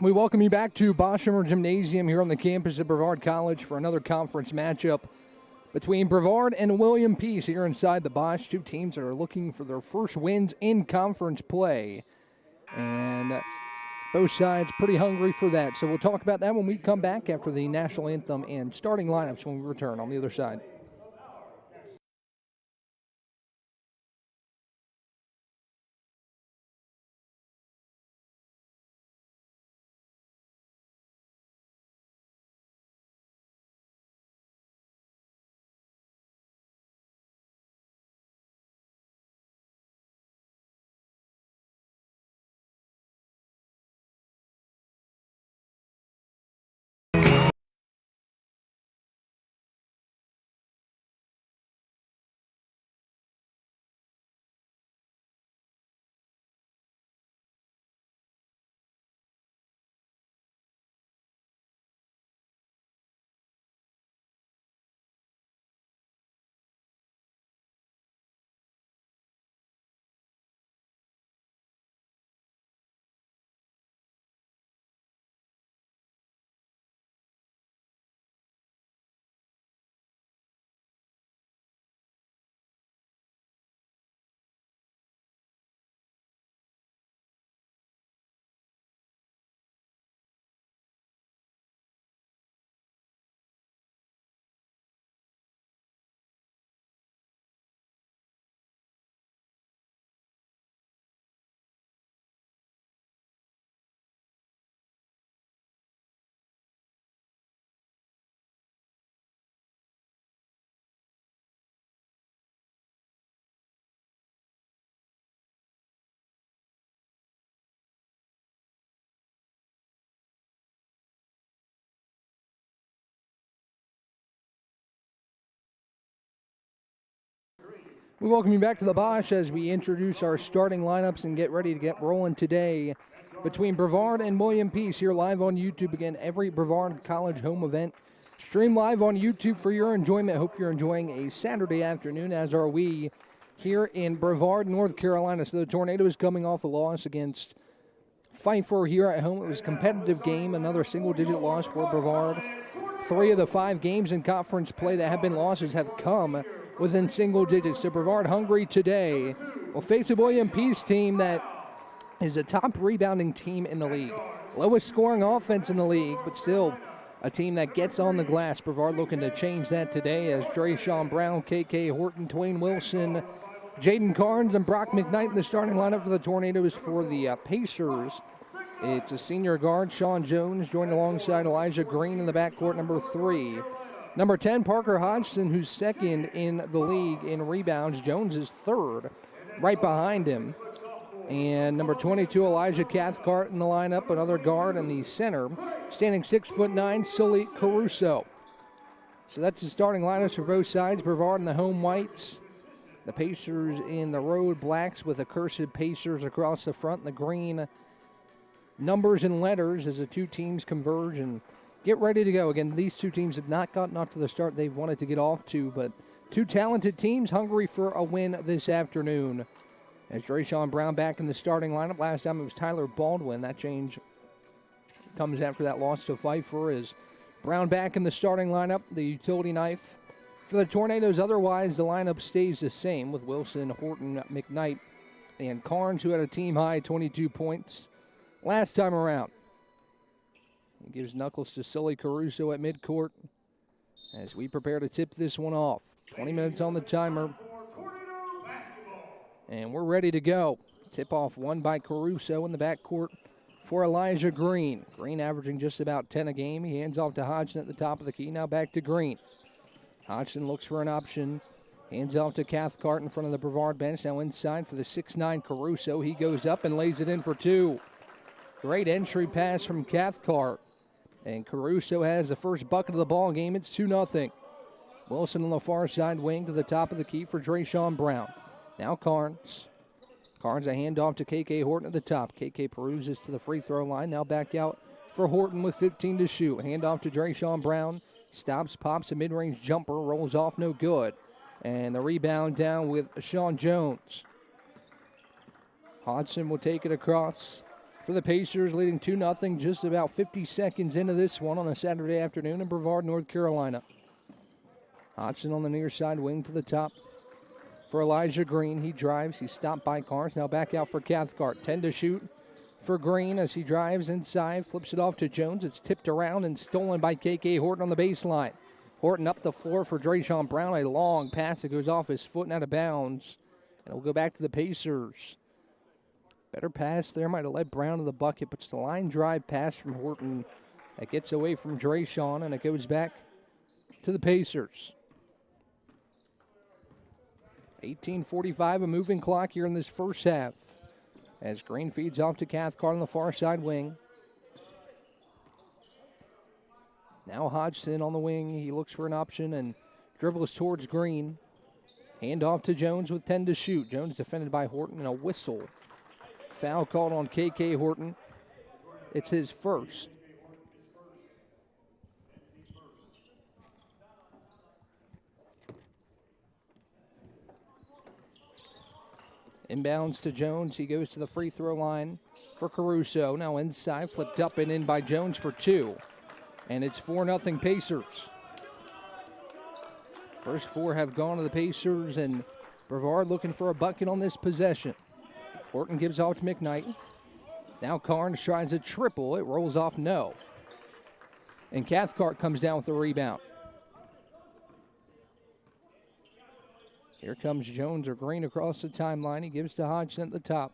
We welcome you back to Boshemer Gymnasium here on the campus of Brevard College for another conference matchup between Brevard and William Peace here inside the Bosch. Two teams that are looking for their first wins in conference play. And both sides pretty hungry for that. So we'll talk about that when we come back after the national anthem and starting lineups when we return on the other side. We welcome you back to the Bosch as we introduce our starting lineups and get ready to get rolling today between Brevard and William Peace here live on YouTube. Again, every Brevard College home event stream live on YouTube for your enjoyment. Hope you're enjoying a Saturday afternoon, as are we here in Brevard, North Carolina. So the Tornadoes coming off a loss against Pfeiffer here at home. It was a competitive game, another single-digit loss for Brevard. 3 of the 5 games in conference play that have been losses have come within single digits. So Brevard hungry today will face a William Peace team that is a top rebounding team in the league. Lowest scoring offense in the league, but still a team that gets on the glass. Brevard looking to change that today as Drayshawn Brown, KK Horton, Twain Wilson, Jaden Carnes, and Brock McKnight in the starting lineup for the Tornadoes. For the Pacers, it's a senior guard, Sean Jones, joined alongside Elijah Green in the backcourt, number 3. Number 10, Parker Hodgson, who's second in the league in rebounds. Jones is third, right behind him. And number 22, Elijah Cathcart in the lineup, another guard in the center. Standing 6'9", Sully Caruso. So that's the starting lineups for both sides. Brevard in the home whites. The Pacers in the road blacks with a cursive Pacers across the front. The green numbers and letters as the two teams converge and get ready to go. Again, these two teams have not gotten off to the start they've wanted to get off to, but two talented teams hungry for a win this afternoon. As Drayshawn Brown back in the starting lineup. Last time it was Tyler Baldwin. That change comes after that loss to Pfeiffer. As Brown back in the starting lineup, the utility knife for the Tornadoes. Otherwise, the lineup stays the same with Wilson, Horton, McKnight, and Carnes, who had a team-high 22 points last time around. He gives knuckles to Sully Caruso at midcourt as we prepare to tip this one off. 20 minutes on the timer. And we're ready to go. Tip-off won by Caruso in the backcourt for Elijah Green. Green averaging just about 10 a game. He hands off to Hodgson at the top of the key. Now back to Green. Hodgson looks for an option. Hands off to Cathcart in front of the Brevard bench. Now inside for the 6'9" Caruso. He goes up and lays it in for 2. Great entry pass from Cathcart. And Caruso has the first bucket of the ball game. It's 2-0. Wilson on the far side wing to the top of the key for Drayshawn Brown. Now Carnes. Carnes a handoff to KK Horton at the top. KK peruses to the free throw line. Now back out for Horton with 15 to shoot. Handoff to Drayshawn Brown. Stops, pops a mid-range jumper. Rolls off, no good. And the rebound down with Sean Jones. Hodgson will take it across for the Pacers, leading 2-0 just about 50 seconds into this one on a Saturday afternoon in Brevard, North Carolina. Hodgson on the near side wing to the top for Elijah Green. He drives. He's stopped by Carnes. Now back out for Cathcart. 10 to shoot for Green as he drives inside. Flips it off to Jones. It's tipped around and stolen by KK Horton on the baseline. Horton up the floor for Drayshawn Brown. A long pass that goes off his foot and out of bounds. And it'll go back to the Pacers. Better pass there. Might have led Brown to the bucket, but it's a line drive pass from Horton that gets away from Drayshawn, and it goes back to the Pacers. 18:45, a moving clock here in this first half. As Green feeds off to Cathcart on the far side wing. Now Hodgson on the wing. He looks for an option and dribbles towards Green. Hand off to Jones with 10 to shoot. Jones defended by Horton, and a whistle. Foul called on KK Horton. It's his first. Inbounds to Jones. He goes to the free throw line for Caruso. Now inside, flipped up and in by Jones for two. And it's 4-0 Pacers. First four have gone to the Pacers, and Brevard looking for a bucket on this possession. Horton gives off to McKnight. Now Carnes tries a triple. It rolls off no. And Cathcart comes down with the rebound. Here comes Jones or Green across the timeline. He gives to Hodgson at the top.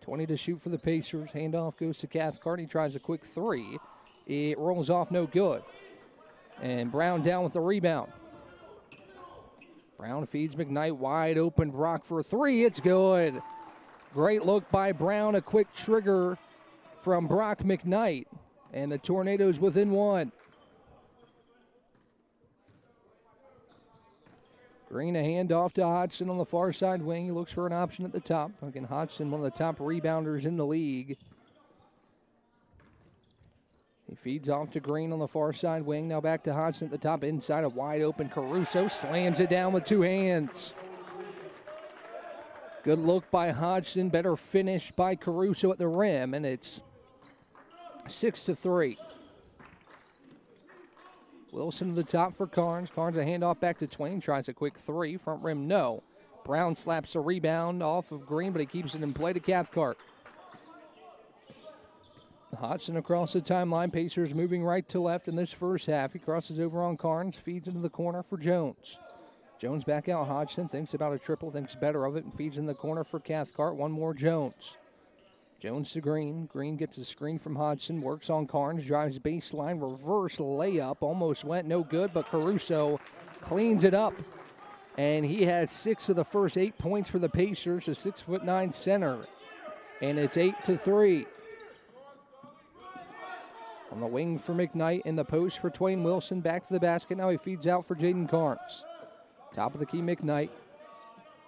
20 to shoot for the Pacers. Handoff goes to Cathcart. He tries a quick three. It rolls off no good. And Brown down with the rebound. Brown feeds McKnight wide open. Brock for a three. It's good. Great look by Brown. A quick trigger from Brock McKnight. And the Tornadoes within one. Green a handoff to Hodgson on the far side wing. He looks for an option at the top. Again, Hodgson, one of the top rebounders in the league. He feeds off to Green on the far side wing. Now back to Hodgson at the top. Inside, a wide open Caruso. Slams it down with two hands. Good look by Hodgson. Better finish by Caruso at the rim. And it's 6-3. Wilson to the top for Carnes. Carnes a handoff back to Twain. Tries a quick three. Front rim, no. Brown slaps a rebound off of Green, but he keeps it in play to Cathcart. Hodgson across the timeline. Pacers moving right to left in this first half. He crosses over on Carnes. Feeds into the corner for Jones. Jones back out. Hodgson thinks about a triple. Thinks better of it and feeds in the corner for Cathcart. One more Jones. Jones to Green. Green gets a screen from Hodgson. Works on Carnes. Drives baseline. Reverse layup. Almost went no good, but Caruso cleans it up. And he has 6 of the first 8 points for the Pacers. A 6'9" center. And it's 8-3. On the wing for McKnight. In the post for Twain Wilson. Back to the basket. Now he feeds out for Jaden Carnes. Top of the key, McKnight.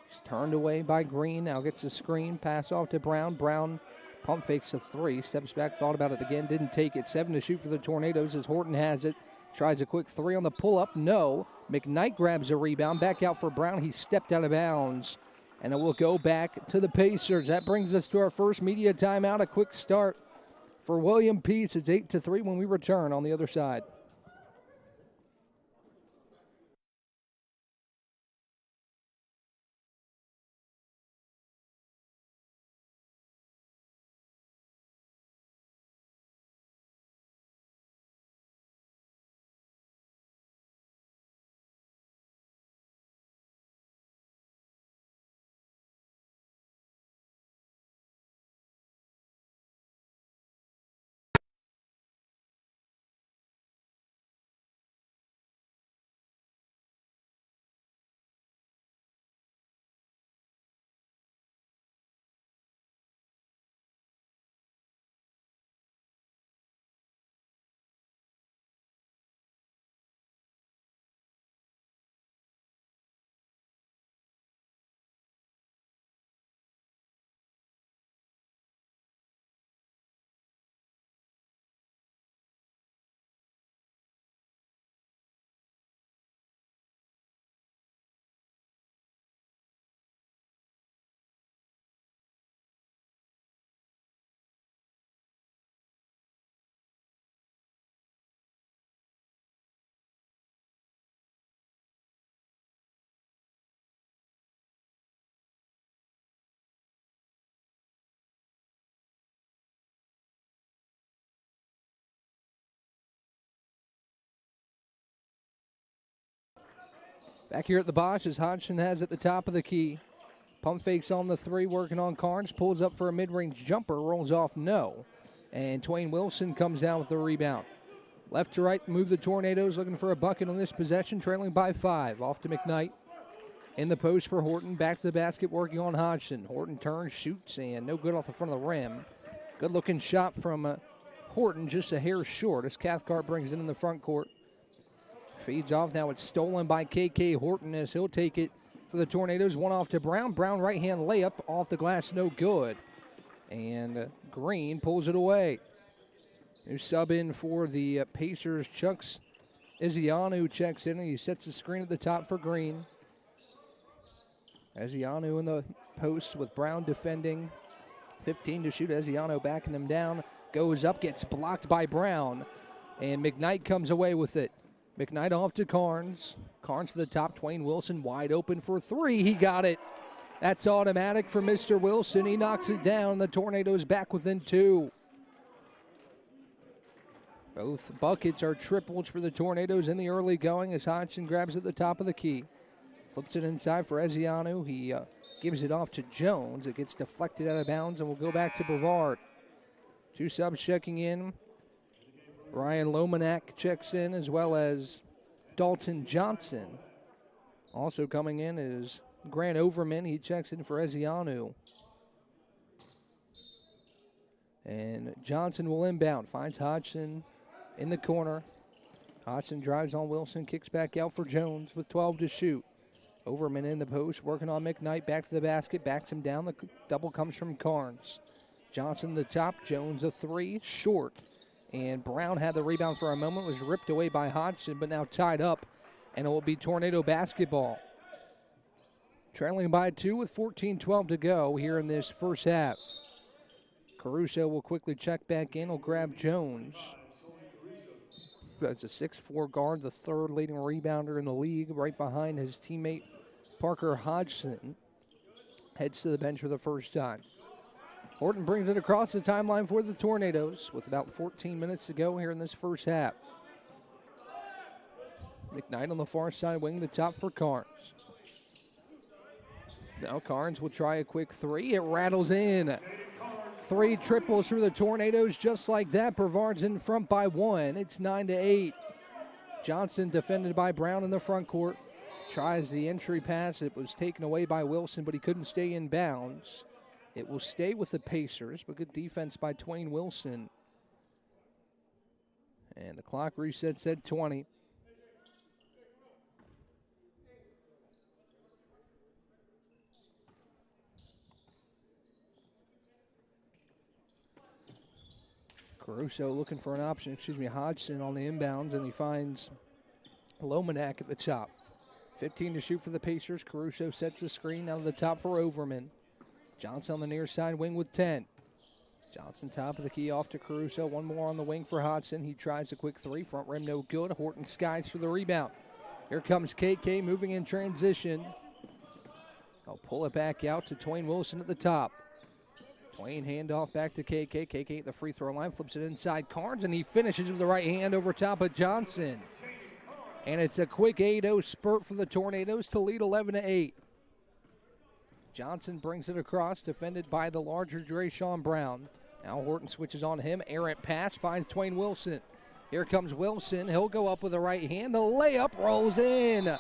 He's turned away by Green. Now gets a screen. Pass off to Brown. Brown pump fakes a three. Steps back. Thought about it again. Didn't take it. 7 to shoot for the Tornadoes as Horton has it. Tries a quick three on the pull-up. No. McKnight grabs a rebound. Back out for Brown. He stepped out of bounds. And it will go back to the Pacers. That brings us to our first media timeout. A quick start for William Peace. It's 8-3 when we return on the other side. Back here at the Bosch as Hodgson has at the top of the key. Pump fakes on the three, working on Carnes. Pulls up for a mid-range jumper, rolls off no. And Twain Wilson comes down with the rebound. Left to right, move the Tornadoes, looking for a bucket on this possession, trailing by 5. Off to McKnight. In the post for Horton, back to the basket, working on Hodgson. Horton turns, shoots, and no good off the front of the rim. Good-looking shot from Horton, just a hair short as Cathcart brings it in the front court. Feeds off, now it's stolen by KK Horton as he'll take it for the Tornadoes. One off to Brown. Brown right-hand layup off the glass, no good. And Green pulls it away. New sub in for the Pacers. Chucks Izianu checks in, and he sets the screen at the top for Green. Izianu in the post with Brown defending. 15 to shoot. Izianu backing him down. Goes up, gets blocked by Brown. And McKnight comes away with it. McKnight off to Carnes. Carnes to the top. Twain Wilson wide open for 3. He got it. That's automatic for Mr. Wilson. He knocks it down. The Tornadoes back within 2. Both buckets are triples for the Tornadoes in the early going as Hodgson grabs at the top of the key. Flips it inside for Ezianu. He gives it off to Jones. It gets deflected out of bounds and will go back to Brevard. 2 subs checking in. Ryan Lomanak checks in, as well as Dalton Johnson. Also coming in is Grant Overman. He checks in for Ezianu. And Johnson will inbound. Finds Hodgson in the corner. Hodgson drives on Wilson, kicks back out for Jones with 12 to shoot. Overman in the post, working on McKnight, back to the basket, backs him down. The double comes from Carnes. Johnson the top, Jones a 3, short. And Brown had the rebound for a moment, was ripped away by Hodgson, but now tied up, and it will be Tornado basketball. Trailing by 2 with 14-12 to go here in this first half. Caruso will quickly check back in, will grab Jones. That's a 6'4 guard, the 3rd leading rebounder in the league, right behind his teammate Parker Hodgson. Heads to the bench for the first time. Horton brings it across the timeline for the Tornadoes with about 14 minutes to go here in this first half. McKnight on the far side, wing the top for Carnes. Now Carnes will try a quick 3. It rattles in. 3 triples for the Tornadoes, just like that. Brevard's in front by 1. It's 9-8. Johnson defended by Brown in the front court. Tries the entry pass. It was taken away by Wilson, but he couldn't stay in bounds. It will stay with the Pacers, but good defense by Twain Wilson. And the clock resets at 20. Caruso looking for an option, Hodgson on the inbounds, and he finds Lomanak at the top. 15 to shoot for the Pacers. Caruso sets the screen out of the top for Overman. Johnson on the near side wing with 10. Johnson top of the key off to Caruso. One more on the wing for Hodgson. He tries a quick 3. Front rim no good. Horton skies for the rebound. Here comes KK moving in transition. I'll pull it back out to Twain Wilson at the top. Twain handoff back to KK. KK at the free throw line, flips it inside Carnes, and he finishes with the right hand over top of Johnson. And it's a quick 8-0 spurt for the Tornadoes to lead 11-8. Johnson brings it across, defended by the larger Drayshawn Brown. Now Horton switches on him. Errant pass finds Twain Wilson. Here comes Wilson. He'll go up with the right hand. The layup rolls in.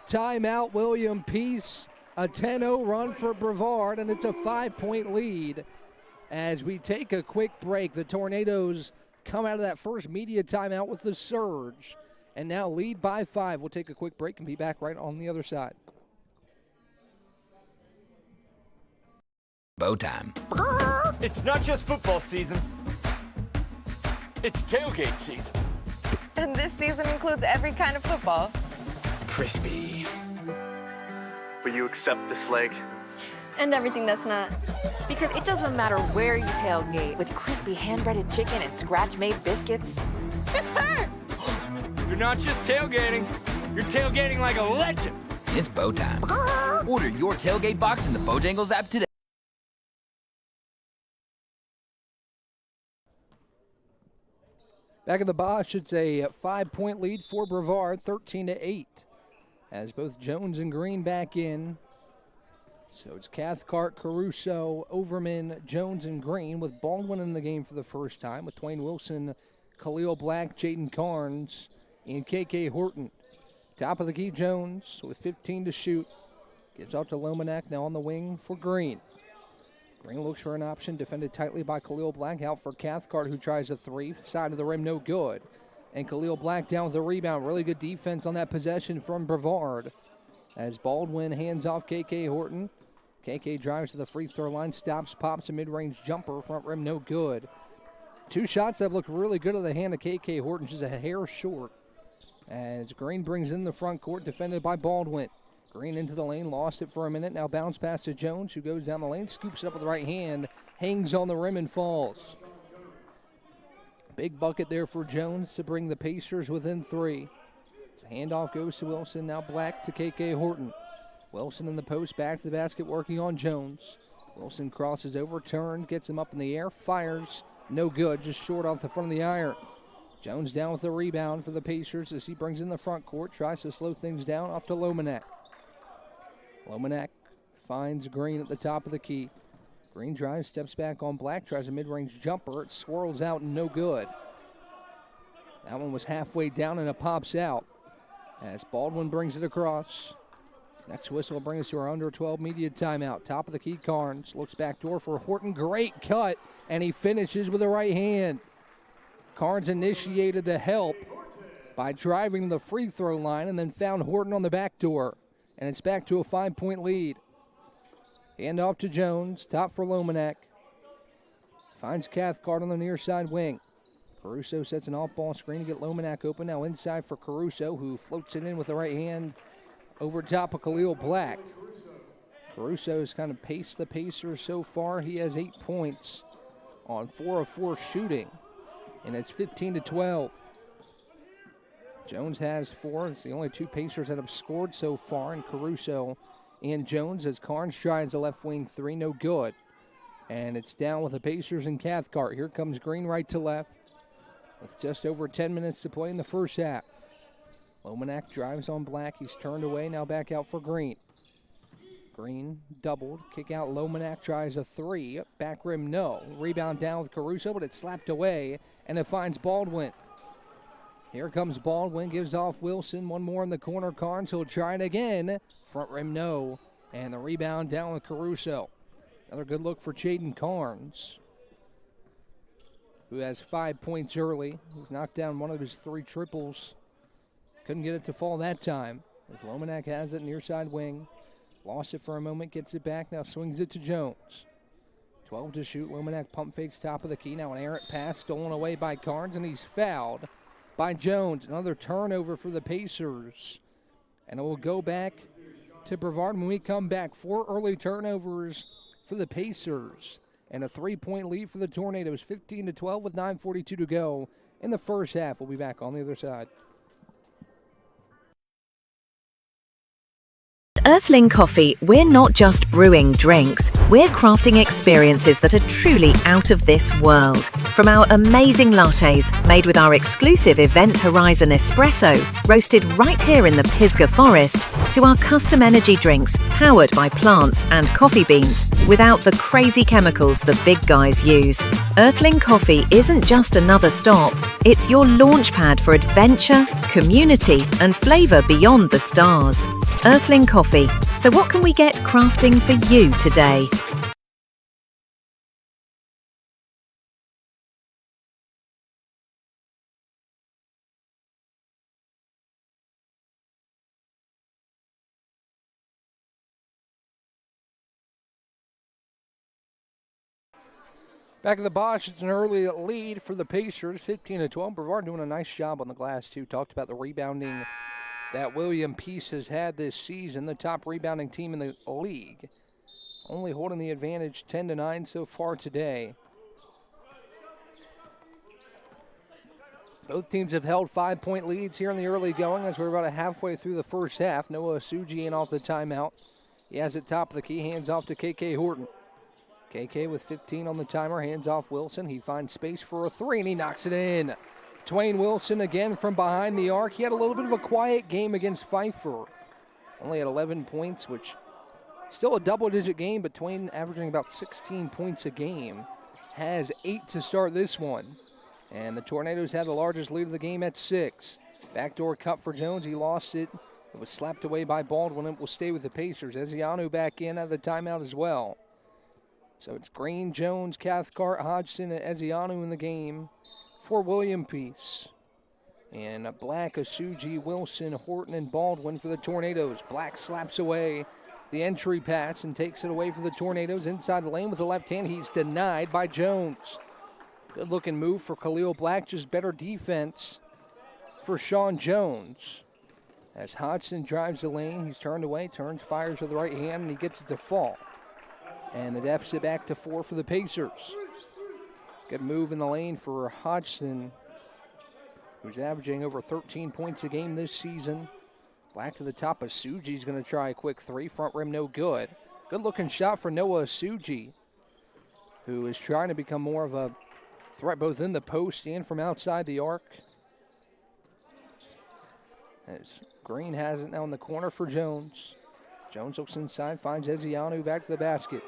Timeout, William Peace. A 10-0 run for Brevard, and it's a 5-point lead. As we take a quick break, the Tornadoes come out of that first media timeout with the surge, and now lead by 5. We'll take a quick break and be back right on the other side. Bow time. It's not just football season. It's tailgate season. And this season includes every kind of football. Crispy. Will you accept this leg? And everything that's not. Because it doesn't matter where you tailgate, with crispy hand-breaded chicken and scratch-made biscuits. It's her! You're not just tailgating. You're tailgating like a legend. It's bow time. Order your tailgate box in the Bojangles app today. Back at the Bosch, it's a 5-point lead for Brevard, 13-8. as both Jones and Green back in. So it's Cathcart, Caruso, Overman, Jones, and Green with Baldwin in the game for the first time with Twain Wilson, Khalil Black, Jaden Carnes, and KK Horton. Top of the key, Jones with 15 to shoot. Gives out to Lomanak, now on the wing for Green. Green looks for an option, defended tightly by Khalil Black, out for Cathcart, who tries a three. Side of the rim, no good. And Khalil Black down with the rebound. Really good defense on that possession from Brevard. As Baldwin hands off KK Horton. KK drives to the free throw line, stops, pops a mid-range jumper, front rim no good. Two shots that have looked really good at the hand of KK Horton, just a hair short. As Green brings in the front court, defended by Baldwin. Green into the lane, lost it for a minute, now bounce pass to Jones, who goes down the lane, scoops it up with the right hand, hangs on the rim and falls. Big bucket there for Jones to bring the Pacers within 3. The handoff goes to Wilson, now Black to KK Horton. Wilson in the post, back to the basket, working on Jones. Wilson crosses over, turned, gets him up in the air, fires, no good, just short off the front of the iron. Jones down with the rebound for the Pacers as he brings in the front court, tries to slow things down, off to Lomanak. Lomanak finds Green at the top of the key. Green drives, steps back on Black, tries a mid-range jumper, it swirls out and no good. That one was halfway down and it pops out as Baldwin brings it across. Next whistle will bring us to our under 12 media timeout. Top of the key, Carnes looks back door for Horton. Great cut, and he finishes with the right hand. Carnes initiated the help by driving to the free throw line and then found Horton on the back door. And it's back to a 5-point lead. Hand off to Jones, top for Lomanak. Finds Cathcart on the near side wing. Caruso sets an off-ball screen to get Lomanak open. Now inside for Caruso, who floats it in with the right hand over top of Khalil Black. Caruso's kind of paced the Pacers so far. He has 8 points on 4 of 4 shooting, and it's 15-12. Jones has 4. It's the only 2 Pacers that have scored so far, and Caruso and Jones as Carnes tries the left wing 3, no good. And it's down with the Pacers and Cathcart. Here comes Green right to left with just over 10 minutes to play in the first half. Lomanak drives on Black. He's turned away, now back out for Green. Green doubled, kick out. Lomanak tries a 3, back rim no. Rebound down with Caruso, but it's slapped away, and it finds Baldwin. Here comes Baldwin, gives off Wilson. One more in the corner, Carnes. He'll try it again. Front rim no, and the rebound down with Caruso. Another good look for Jaden Carnes, who has 5 points early. He's knocked down one of his 3 triples. Couldn't get it to fall that time, as Lomanak has it near side wing. Lost it for a moment, gets it back, now swings it to Jones. 12 to shoot, Lomanak pump fakes top of the key. Now an errant pass stolen away by Carnes, and he's fouled by Jones. Another turnover for the Pacers. And it will go back to Brevard when we come back. 4 early turnovers for the Pacers, and a 3-point lead for the Tornadoes, 15-12 with 9:42 to go in the first half. We'll be back on the other side. Earthling Coffee, we're not just brewing drinks, we're crafting experiences that are truly out of this world. From our amazing lattes, made with our exclusive Event Horizon espresso, roasted right here in the Pisgah Forest, to our custom energy drinks, powered by plants and coffee beans, without the crazy chemicals the big guys use. Earthling Coffee isn't just another stop, it's your launchpad for adventure, community, and flavour beyond the stars. Earthling Coffee. So what can we get crafting for you today? Back at the Bosch, it's an early lead for the Pacers, 15-12. Brevard doing a nice job on the glass, too. Talked about the rebounding that William Peace has had this season, the top rebounding team in the league. Only holding the advantage 10-9 so far today. Both teams have held 5-point leads here in the early going as we're about halfway through the first half. Noah Suji in off the timeout. He has it top of the key, hands off to KK Horton. KK with 15 on the timer, hands off Wilson. He finds space for a 3, and he knocks it in. Twain Wilson again from behind the arc. He had a little bit of a quiet game against Pfeiffer. only at 11 points, which still a double-digit game, but Twain averaging about 16 points a game. Has 8 to start this one. And the Tornadoes have the largest lead of the game at 6. Backdoor cut for Jones. He lost it. It was slapped away by Baldwin. It will stay with the Pacers. Ezianu back in at the timeout as well. So it's Green, Jones, Cathcart, Hodgson, and Ezianu in the game for William Peace. And Black, Asuji, Wilson, Horton, and Baldwin for the Tornadoes. Black slaps away the entry pass and takes it away for the Tornadoes. Inside the lane with the left hand. He's denied by Jones. Good looking move for Khalil Black. Just better defense for Sean Jones. As Hodgson drives the lane, he's turned away, fires with the right hand, and he gets it to fall. And the deficit back to 4 for the Pacers. Good move in the lane for Hodgson, who's averaging over 13 points a game this season. Black to the top of Asuji's going to try a quick 3. Front rim, no good. Good looking shot for Noah Asuji, who is trying to become more of a threat both in the post and from outside the arc. As Green has it now in the corner for Jones. Jones looks inside, finds Ezianu back to the basket.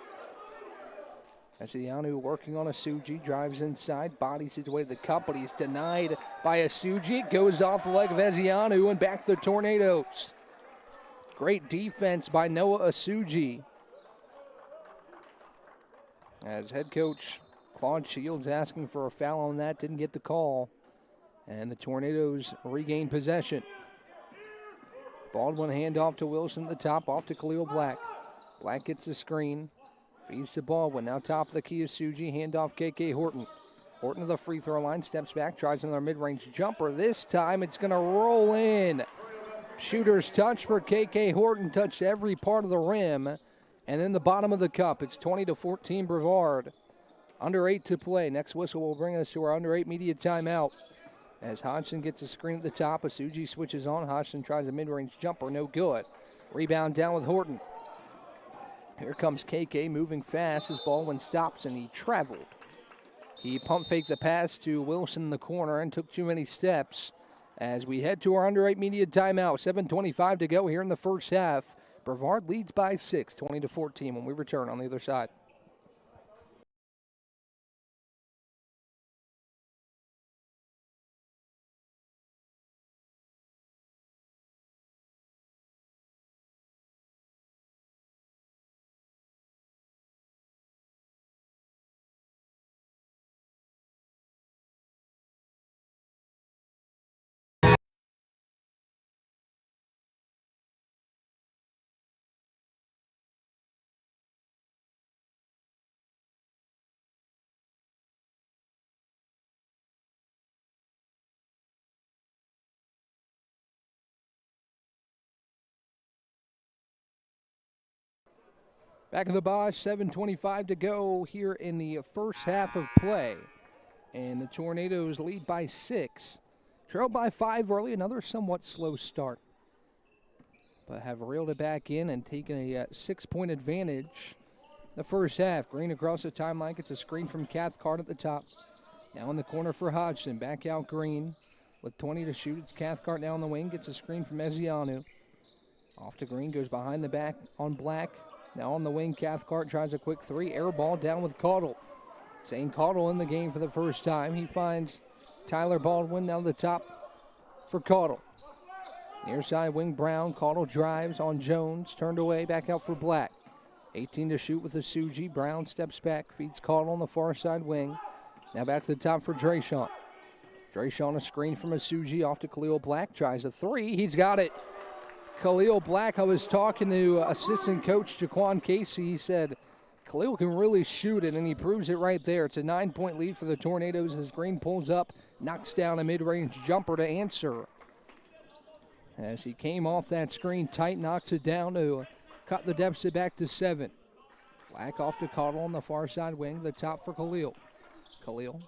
Ezianu working on Asuji, drives inside, bodies his way to the cup, but he's denied by Asuji. It goes off the leg of Ezianu and back to the Tornadoes. Great defense by Noah Asuji. As head coach Claude Shields asking for a foul on that, didn't get the call. And the Tornadoes regain possession. Baldwin handoff to Wilson at the top, off to Khalil Black. Black gets the screen, feeds to Baldwin. Now top of the key is Suji, handoff KK Horton. Horton to the free throw line, steps back, tries another mid-range jumper. This time it's going to roll in. Shooter's touch for KK Horton, touched every part of the rim. And then the bottom of the cup, it's 20-14 Brevard. Under 8 to play. Next whistle will bring us to our under 8 media timeout. As Hodgson gets a screen at the top, Asuji switches on. Hodgson tries a mid-range jumper, no good. Rebound down with Horton. Here comes KK moving fast as Baldwin stops and he traveled. He pump faked the pass to Wilson in the corner and took too many steps. As we head to our under 8 media timeout, 7:25 to go here in the first half. Brevard leads by 6, 20-14 when we return on the other side. Back in the Bosch, 7:25 to go here in the first half of play. And the Tornadoes lead by 6. Trailed by 5 early, another somewhat slow start. But have reeled it back in and taken a 6-point advantage the first half. Green across the timeline, gets a screen from Cathcart at the top. Now in the corner for Hodgson, back out Green with 20 to shoot. It's Cathcart now on the wing, gets a screen from Ezianu. Off to Green, goes behind the back on Black. Now on the wing, Cathcart tries a quick 3. Air ball down with Caudle. Zane Caudle in the game for the first time. He finds Tyler Baldwin down the top for Caudle. Near side wing Brown. Caudle drives on Jones. Turned away, back out for Black. 18 to shoot with the Suji. Brown steps back, feeds Caudle on the far side wing. Now back to the top for Drayshawn. Drayshawn a screen from a Suji off to Khalil Black. Tries a 3. He's got it. Khalil Black, I was talking to assistant coach Jaquan Casey. He said Khalil can really shoot it, and he proves it right there. It's a 9-point lead for the Tornadoes as Green pulls up, knocks down a mid-range jumper to answer. As he came off that screen tight, knocks it down to cut the deficit back to 7. Black off to Caudle on the far side wing, the top for Khalil. Khalil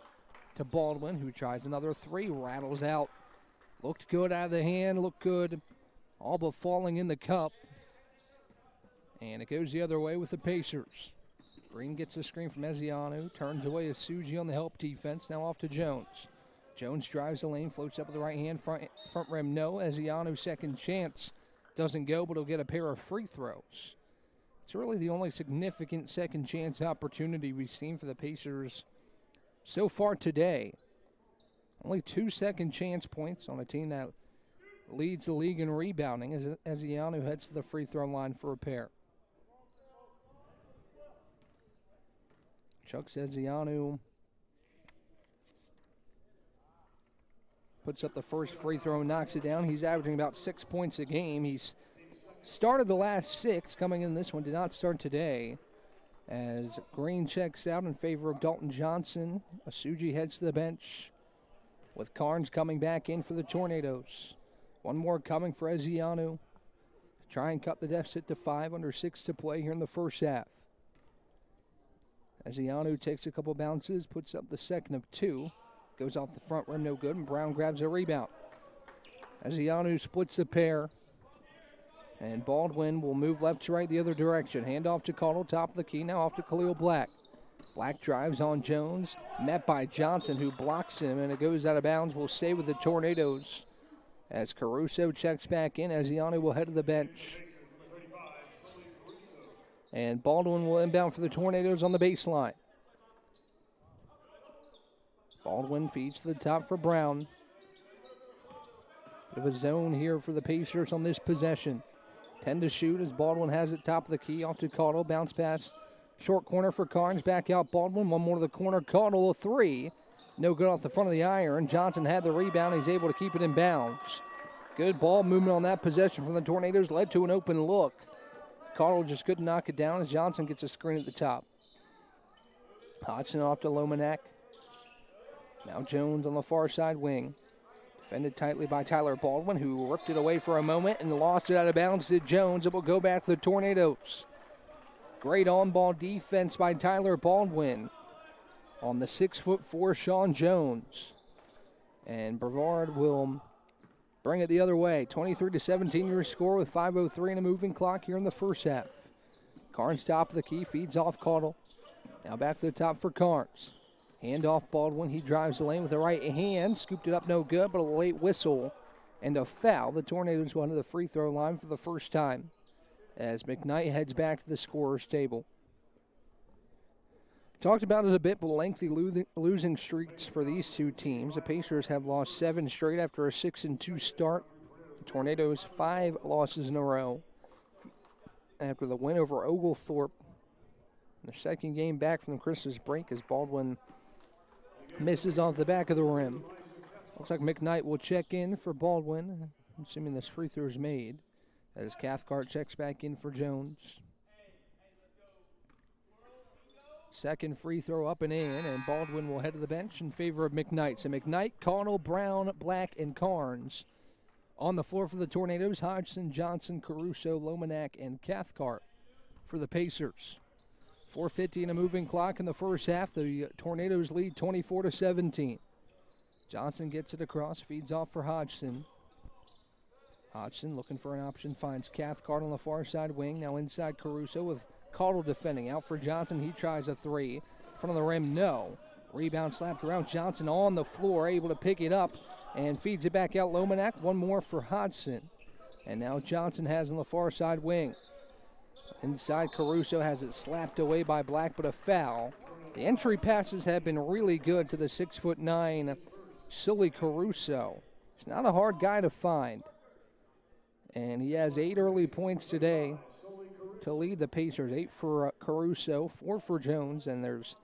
to Baldwin, who tries another 3, rattles out. Looked good out of the hand, looked good. All but falling in the cup. And it goes the other way with the Pacers. Green gets the screen from Ezianu. Turns away as Suji on the help defense. Now off to Jones. Jones drives the lane. Floats up with the right hand. Front rim no. Ezianu second chance. doesn't go, but he'll get a pair of free throws. It's really the only significant second chance opportunity we've seen for the Pacers so far today. Only 2 second chance points on a team that leads the league in rebounding as Ezeanu heads to the free throw line for a pair. Chuck Ezeanu puts up the first free throw and knocks it down. He's averaging about 6 points a game. He's started the last 6, coming in this one. Did not start today. As Green checks out in favor of Dalton Johnson. Asuji heads to the bench with Carnes coming back in for the Tornadoes. One more coming for Ezeanu. Try and cut the deficit to 5, under 6 to play here in the first half. Ezeanu takes a couple bounces, puts up the second of 2. Goes off the front rim, no good, and Brown grabs a rebound. Ezeanu splits the pair. And Baldwin will move left to right the other direction. Hand off to Caudill, top of the key, now off to Khalil Black. Black drives on Jones, met by Johnson, who blocks him, and it goes out of bounds. Will stay with the Tornadoes. As Caruso checks back in, Ezeanu will head to the bench. And Baldwin will inbound for the Tornadoes on the baseline. Baldwin feeds to the top for Brown. Bit of a zone here for the Pacers on this possession. 10 to shoot as Baldwin has it top of the key. Off to Caudill. Bounce pass. Short corner for Carnes. Back out Baldwin. One more to the corner. Caudill, a 3. No good off the front of the iron. Johnson had the rebound. He's able to keep it in bounds. Good ball movement on that possession from the Tornadoes. Led to an open look. Caudill just couldn't knock it down as Johnson gets a screen at the top. Hodgson off to Lomanak. Now Jones on the far side wing. Defended tightly by Tyler Baldwin, who ripped it away for a moment and lost it out of bounds to Jones. It will go back to the Tornadoes. Great on-ball defense by Tyler Baldwin on the 6'4" Sean Jones. And Brevard will bring it the other way. 23-17 your score with 5:03 and a moving clock here in the first half. Carnes top of the key, feeds off Caudill. Now back to the top for Carnes. Hand off Baldwin. He drives the lane with the right hand. Scooped it up, no good, but a late whistle and a foul. The Tornadoes went to the free throw line for the first time as McKnight heads back to the scorer's table. Talked about it a bit, but lengthy losing streaks for these two teams. The Pacers have lost 7 straight after a 6-2 start. The Tornadoes 5 losses in a row after the win over Oglethorpe. The second game back from the Christmas break as Baldwin misses off the back of the rim. Looks like McKnight will check in for Baldwin, assuming this free throw is made, as Cathcart checks back in for Jones. Second free throw up and in, and Baldwin will head to the bench in favor of McKnight. So McKnight, Caudill, Brown, Black, and Carnes on the floor for the Tornadoes. Hodgson, Johnson, Caruso, Lomanak, and Cathcart for the Pacers. 4:50 and a moving clock in the first half. The Tornadoes lead 24-17. Johnson gets it across, feeds off for Hodgson. Hodgson looking for an option, finds Cathcart on the far side wing. Now inside Caruso with Caudill defending. Out for Johnson, he tries a 3. Front of the rim, no. Rebound slapped around. Johnson on the floor, able to pick it up and feeds it back out. Lomanak, one more for Hodgson. And now Johnson has on the far side wing. Inside, Caruso has it slapped away by Black, but a foul. The entry passes have been really good to the 6'9" Sully Caruso. He's not a hard guy to find. And he has 8 early points today to lead the Pacers. 8 for Caruso, 4 for Jones, and there's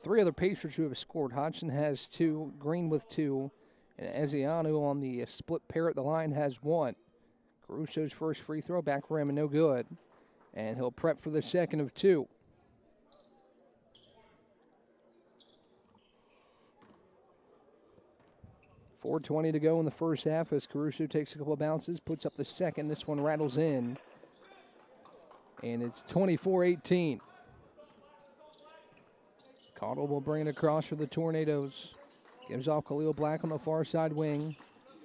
3 other Pacers who have scored. Hodgson has 2, Green with 2, and Ezeanu on the split pair at the line has 1. Caruso's first free throw, back rim, and no good. And he'll prep for the second of 2. .420 to go in the first half as Caruso takes a couple of bounces, puts up the second. This one rattles in. And it's 24-18. Caudill will bring it across for the Tornadoes. Gives off Khalil Black on the far side wing.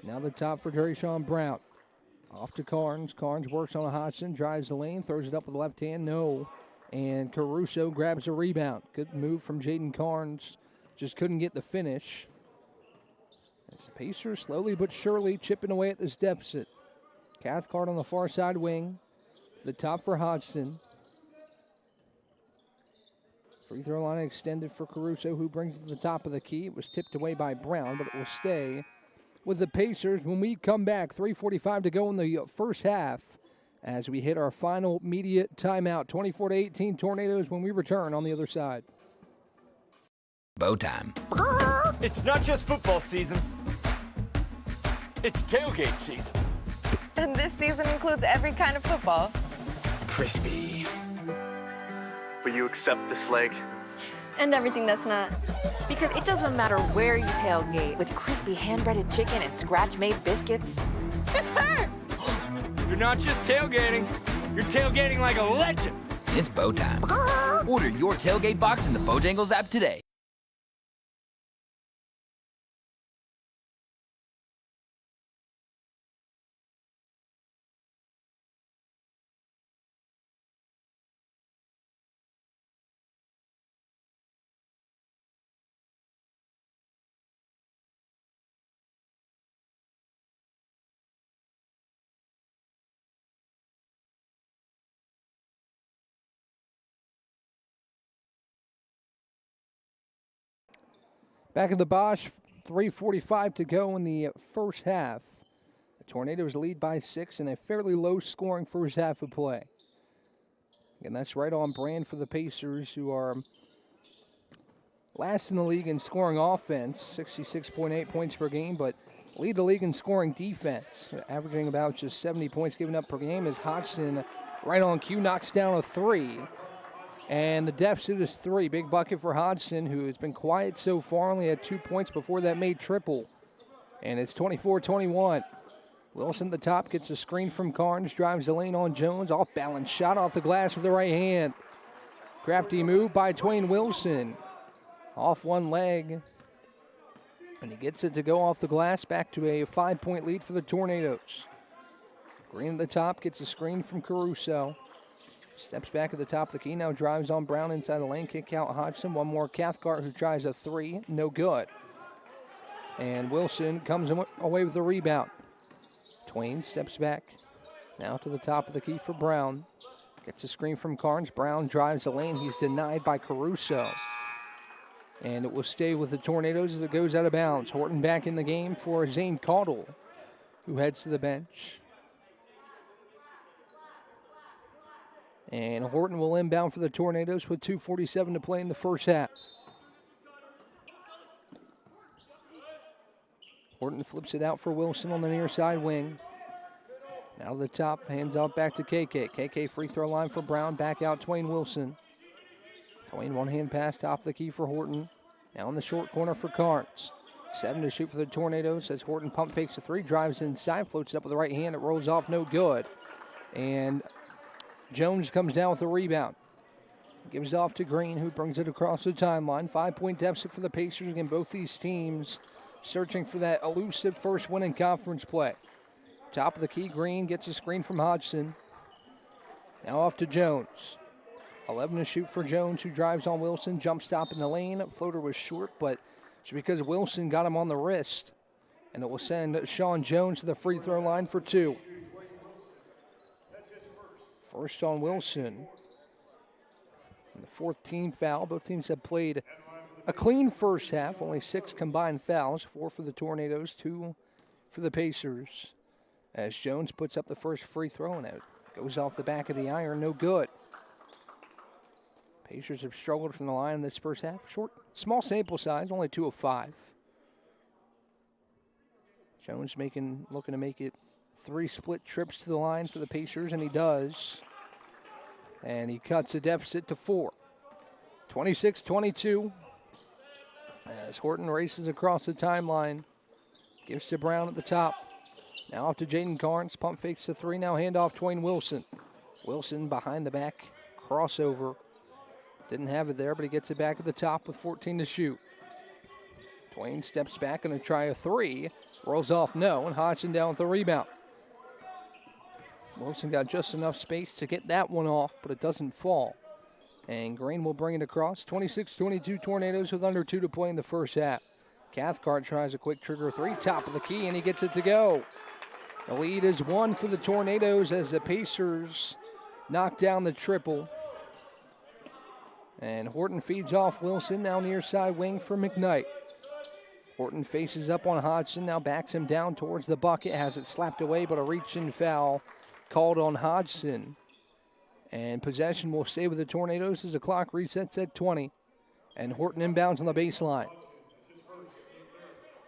Now the top for Drayshawn Brown. Off to Carnes. Carnes works on a Hodgson, drives the lane, throws it up with the left hand, no. And Caruso grabs a rebound. Good move from Jaden Carnes. Just couldn't get the finish. As the Pacers slowly but surely chipping away at this deficit. Cathcart on the far side wing. The top for Hodgson. Free throw line extended for Caruso, who brings it to the top of the key. It was tipped away by Brown, but it will stay with the Pacers when we come back. 3:45 to go in the first half as we hit our final media timeout. 24-18 Tornadoes when we return on the other side. Bow time. It's not just football season. It's tailgate season. And this season includes every kind of football. Crispy. Will you accept this leg? And everything that's not. Because it doesn't matter where you tailgate, with crispy hand-breaded chicken and scratch-made biscuits. It's her! You're not just tailgating. You're tailgating like a legend. It's bow time. Order your tailgate box in the Bojangles app today. Back at the Bosch, 3:45 to go in the first half. The Tornadoes lead by 6 in a fairly low-scoring first half of play. And that's right on brand for the Pacers, who are last in the league in scoring offense, 66.8 points per game, but lead the league in scoring defense, averaging about just 70 points given up per game, as Hodgson, right on cue, knocks down a three. And the deficit is 3. Big bucket for Hodgson, who has been quiet so far, only had 2 points before that made triple. And it's 24-21. Wilson at the top gets a screen from Carnes, drives the lane on Jones, off balance shot off the glass with the right hand. Crafty move by Twain Wilson. Off one leg. And he gets it to go off the glass, back to a 5-point lead for the Tornadoes. Green at the top gets a screen from Caruso. Steps back at the top of the key, now drives on Brown inside the lane, kick out Hodgson. One more Cathcart, who tries a three, no good. And Wilson comes away with the rebound. Twain steps back, now to the top of the key for Brown. Gets a screen from Carnes. Brown drives the lane, he's denied by Caruso. And it will stay with the Tornadoes as it goes out of bounds. Horton back in the game for Zane Caudle, who heads to the bench. And Horton will inbound for the Tornadoes with 2:47 to play in the first half. Horton flips it out for Wilson on the near side wing. Now to the top, hands off back to KK. KK free throw line for Brown, back out Twain Wilson. Twain one-hand pass, top of the key for Horton. Now in the short corner for Carnes. 7 to shoot for the Tornadoes as Horton pump fakes a three, drives inside, floats it up with the right hand, it rolls off, no good. And Jones comes down with a rebound. Gives it off to Green, who brings it across the timeline. 5-point deficit for the Pacers. Again, both these teams searching for that elusive first win in conference play. Top of the key, Green gets a screen from Hodgson. Now off to Jones. 11 to shoot for Jones, who drives on Wilson. Jump stop in the lane. Floater was short, but it's because Wilson got him on the wrist. And it will send Sean Jones to the free throw line for 2. First on Wilson. And the 4th team foul. Both teams have played a clean first half. Only 6 combined fouls. 4 for the Tornadoes, 2 for the Pacers. As Jones puts up the first free throw, and it goes off the back of the iron. No good. Pacers have struggled from the line in this first half. Small sample size, only 2 of 5. Jones looking to make it 3 split trips to the line for the Pacers, and he does. And he cuts the deficit to 4. 26-22. As Horton races across the timeline. Gives to Brown at the top. Now off to Jaden Carnes. Pump fakes the 3. Now handoff Twain Wilson. Wilson behind the back. Crossover. Didn't have it there, but he gets it back at the top with 14 to shoot. Twain steps back and to try a 3. Rolls off no, and Hodgson down with the rebound. Wilson got just enough space to get that one off, but it doesn't fall. And Green will bring it across. 26-22 Tornadoes with under 2 to play in the first half. Cathcart tries a quick trigger 3, top of the key, and he gets it to go. The lead is 1 for the Tornadoes as the Pacers knock down the triple. And Horton feeds off Wilson, now near side wing for McKnight. Horton faces up on Hodgson, now backs him down towards the bucket, has it slapped away, but a reach-in foul called on Hodgson. And possession will stay with the Tornadoes as the clock resets at 20. And Horton inbounds on the baseline.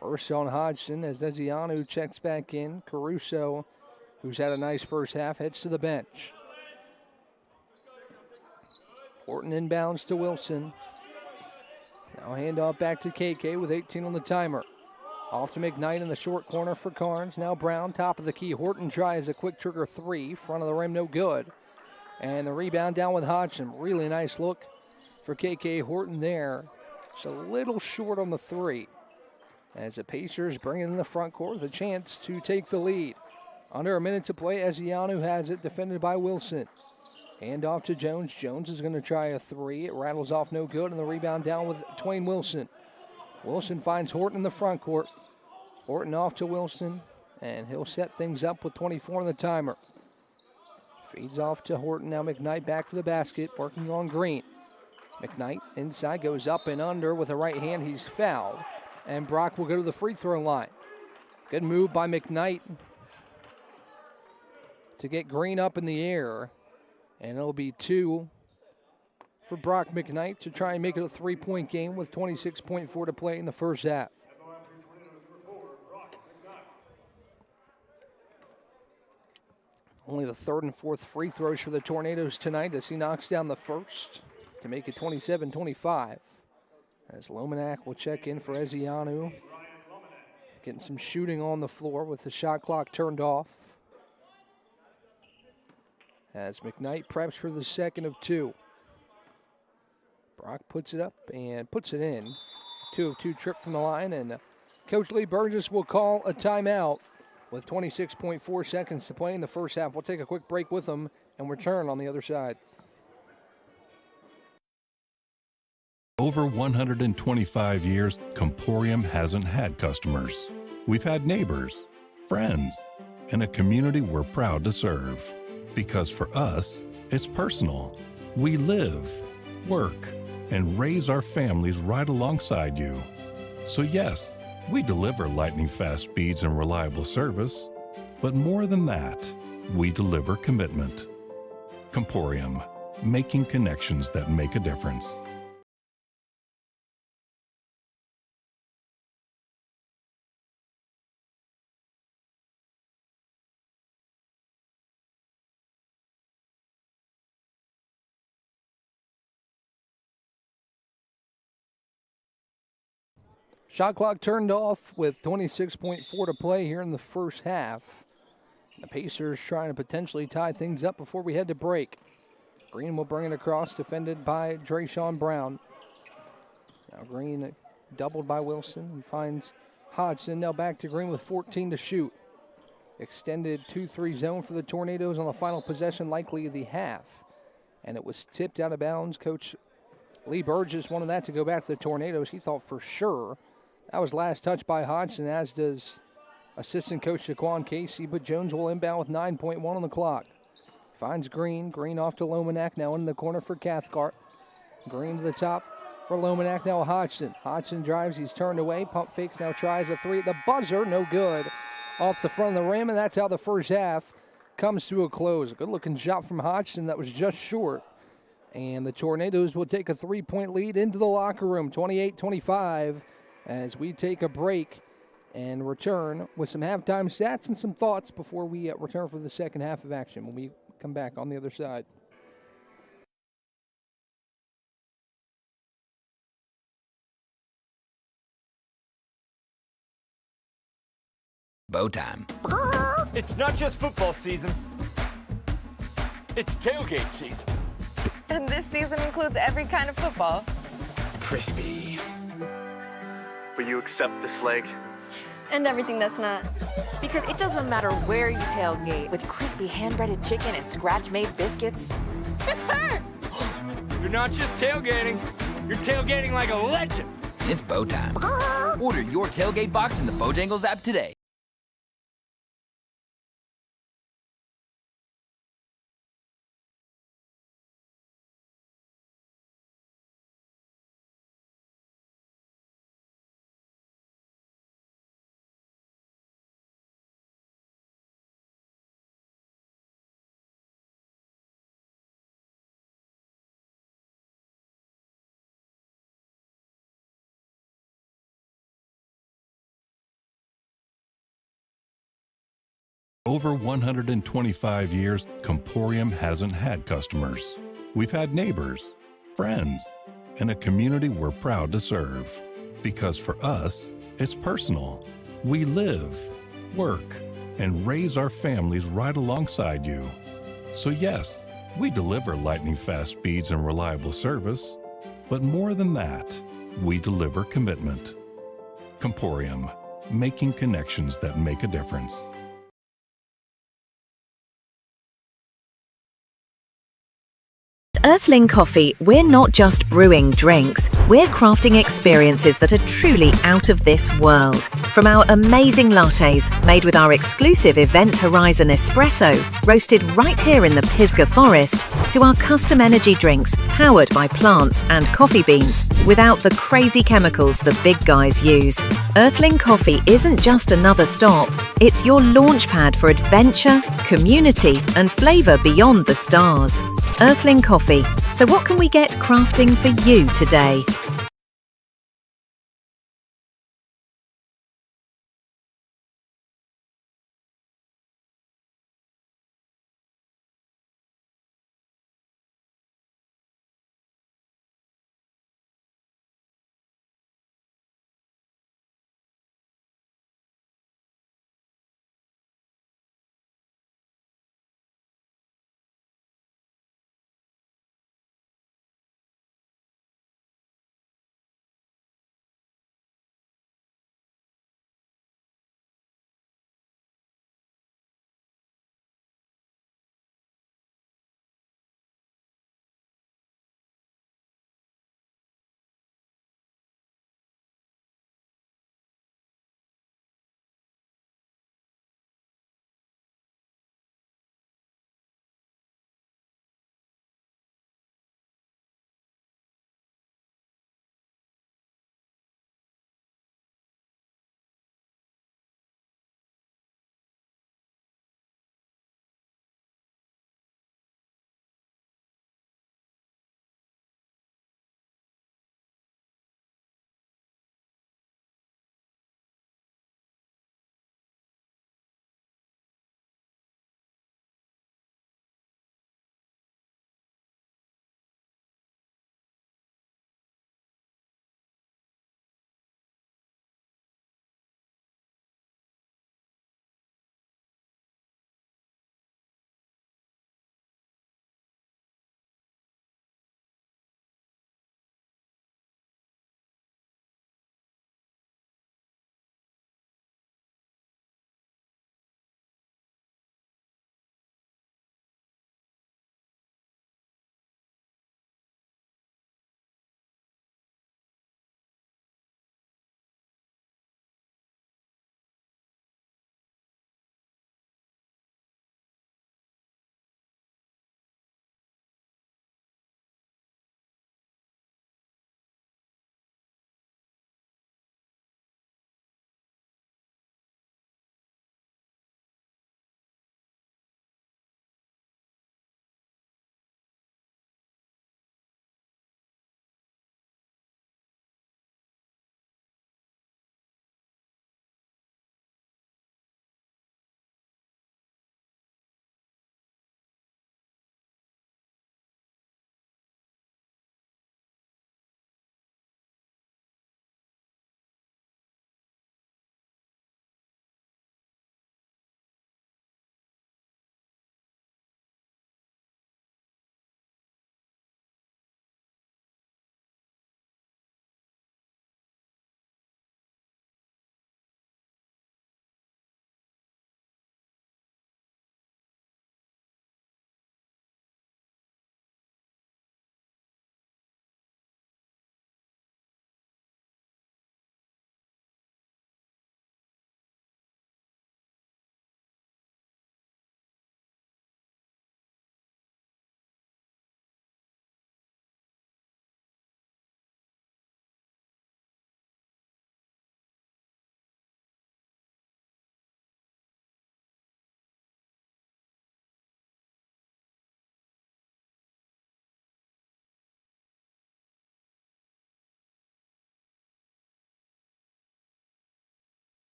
First on Hodgson as Desianu checks back in. Caruso, who's had a nice first half, heads to the bench. Horton inbounds to Wilson. Now handoff back to KK with 18 on the timer. Off to McKnight in the short corner for Carnes. Now Brown, top of the key. Horton tries a quick trigger three. Front of the rim, no good. And the rebound down with Hodgson. Really nice look for KK Horton there. Just a little short on the three. As the Pacers bring it in the front court with a chance to take the lead. Under a minute to play, Ezianu has it, defended by Wilson. Hand off to Jones. Jones is going to try a three. It rattles off no good, and the rebound down with Twain Wilson. Wilson finds Horton in the front court. Horton off to Wilson, and he'll set things up with 24 on the timer. Feeds off to Horton. Now McKnight back to the basket, working on Green. McKnight inside, goes up and under with a right hand. He's fouled, and Brock will go to the free throw line. Good move by McKnight to get Green up in the air. And it'll be 2 for Brock McKnight to try and make it a three-point game with 26.4 to play in the first half. Only the third and fourth free throws for the Tornadoes tonight as he knocks down the first to make it 27-25. As Lomanak will check in for Ezianu. Getting some shooting on the floor with the shot clock turned off. As McKnight preps for the second of 2. Brock puts it up and puts it in. 2 of 2 trip from the line, and Coach Lee Burgess will call a timeout with 26.4 seconds to play in the first half. We'll take a quick break with them and return on the other side. Over 125 years, Comporium hasn't had customers. We've had neighbors, friends, and a community we're proud to serve. Because for us, it's personal. We live, work, and raise our families right alongside you. So yes, we deliver lightning-fast speeds and reliable service, but more than that, we deliver commitment. Comporium, making connections that make a difference. Shot clock turned off with 26.4 to play here in the first half. The Pacers trying to potentially tie things up before we head to break. Green will bring it across, defended by Drayshawn Brown. Now Green doubled by Wilson. He finds Hodgson. Now back to Green with 14 to shoot. Extended 2-3 zone for the Tornadoes on the final possession, likely of the half. And it was tipped out of bounds. Coach Lee Burgess wanted that to go back to the Tornadoes. He thought for sure that was last touch by Hodgson, as does assistant coach Jaquan Casey, but Jones will inbound with 9.1 on the clock. Finds Green. Green off to Lomanak, now in the corner for Cathcart. Green to the top for Lomanak, now Hodgson. Hodgson drives, he's turned away. Pump fakes, now tries a three at the buzzer, no good. Off the front of the rim, and that's how the first half comes to a close. A good-looking shot from Hodgson that was just short. And the Tornadoes will take a three-point lead into the locker room, 28-25, as we take a break and return with some halftime stats and some thoughts before we return for the second half of action when we come back on the other side. Bow time. It's not just football season. It's tailgate season. And this season includes every kind of football. Crispy. Will you accept this leg? And everything that's not. Because it doesn't matter where you tailgate, with crispy hand-breaded chicken and scratch-made biscuits. It's her! You're not just tailgating. You're tailgating like a legend. It's bow time. Order your tailgate box in the Bojangles app today. Over 125 years, Comporium hasn't had customers. We've had neighbors, friends, and a community we're proud to serve. Because for us, it's personal. We live, work, and raise our families right alongside you. So yes, we deliver lightning-fast speeds and reliable service, but more than that, we deliver commitment. Comporium, making connections that make a difference. Earthling Coffee, we're not just brewing drinks, we're crafting experiences that are truly out of this world. From our amazing lattes, made with our exclusive Event Horizon espresso, roasted right here in the Pisgah Forest, to our custom energy drinks, powered by plants and coffee beans, without the crazy chemicals the big guys use. Earthling Coffee isn't just another stop, it's your launchpad for adventure, community, and flavour beyond the stars. Earthling Coffee. So what can we get crafting for you today?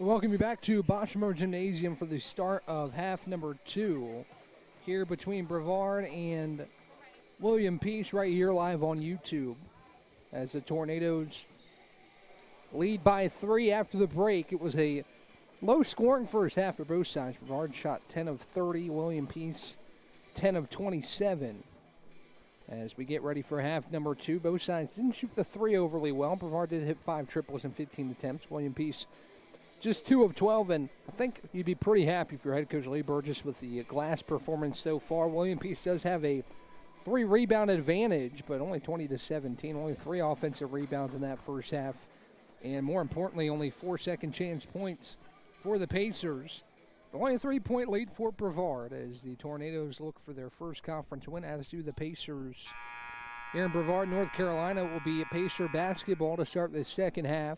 Welcome you back to Boschmo Gymnasium for the start of half number 2 here between Brevard and William Peace right here live on YouTube as the Tornadoes lead by 3 after the break. It was a low-scoring first half for both sides. Brevard shot 10 of 30, William Peace 10 of 27. As we get ready for half number 2, both sides didn't shoot the 3 overly well. Brevard did hit 5 triples in 15 attempts. William Peace just 2 of 12, and I think you'd be pretty happy if your head coach Lee Burgess with the glass performance so far. William Peace does have a 3-rebound advantage, but only 20-17, only 3 offensive rebounds in that first half, and more importantly, only 4 second-chance points for the Pacers. Only a 3-point lead for Brevard as the Tornadoes look for their first conference win, as do the Pacers. Here in Brevard, North Carolina, will be Pacer basketball to start the second half.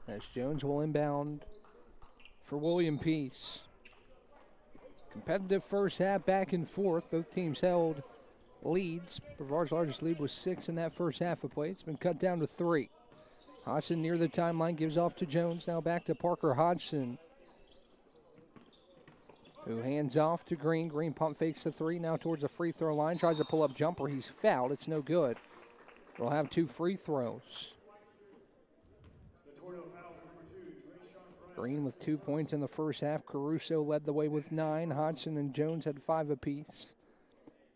As Jones will inbound for William Peace. Competitive first half, back and forth. Both teams held leads. Brevard's largest lead was 6 in that first half of play. It's been cut down to 3. Hodgson near the timeline, gives off to Jones. Now back to Parker Hodgson, who hands off to Green. Green pump fakes the 3, now towards the free throw line. Tries to pull up jumper. He's fouled. It's no good. We'll have 2 free throws. Green with 2 points in the first half. Caruso led the way with 9. Hodgson and Jones had 5 apiece.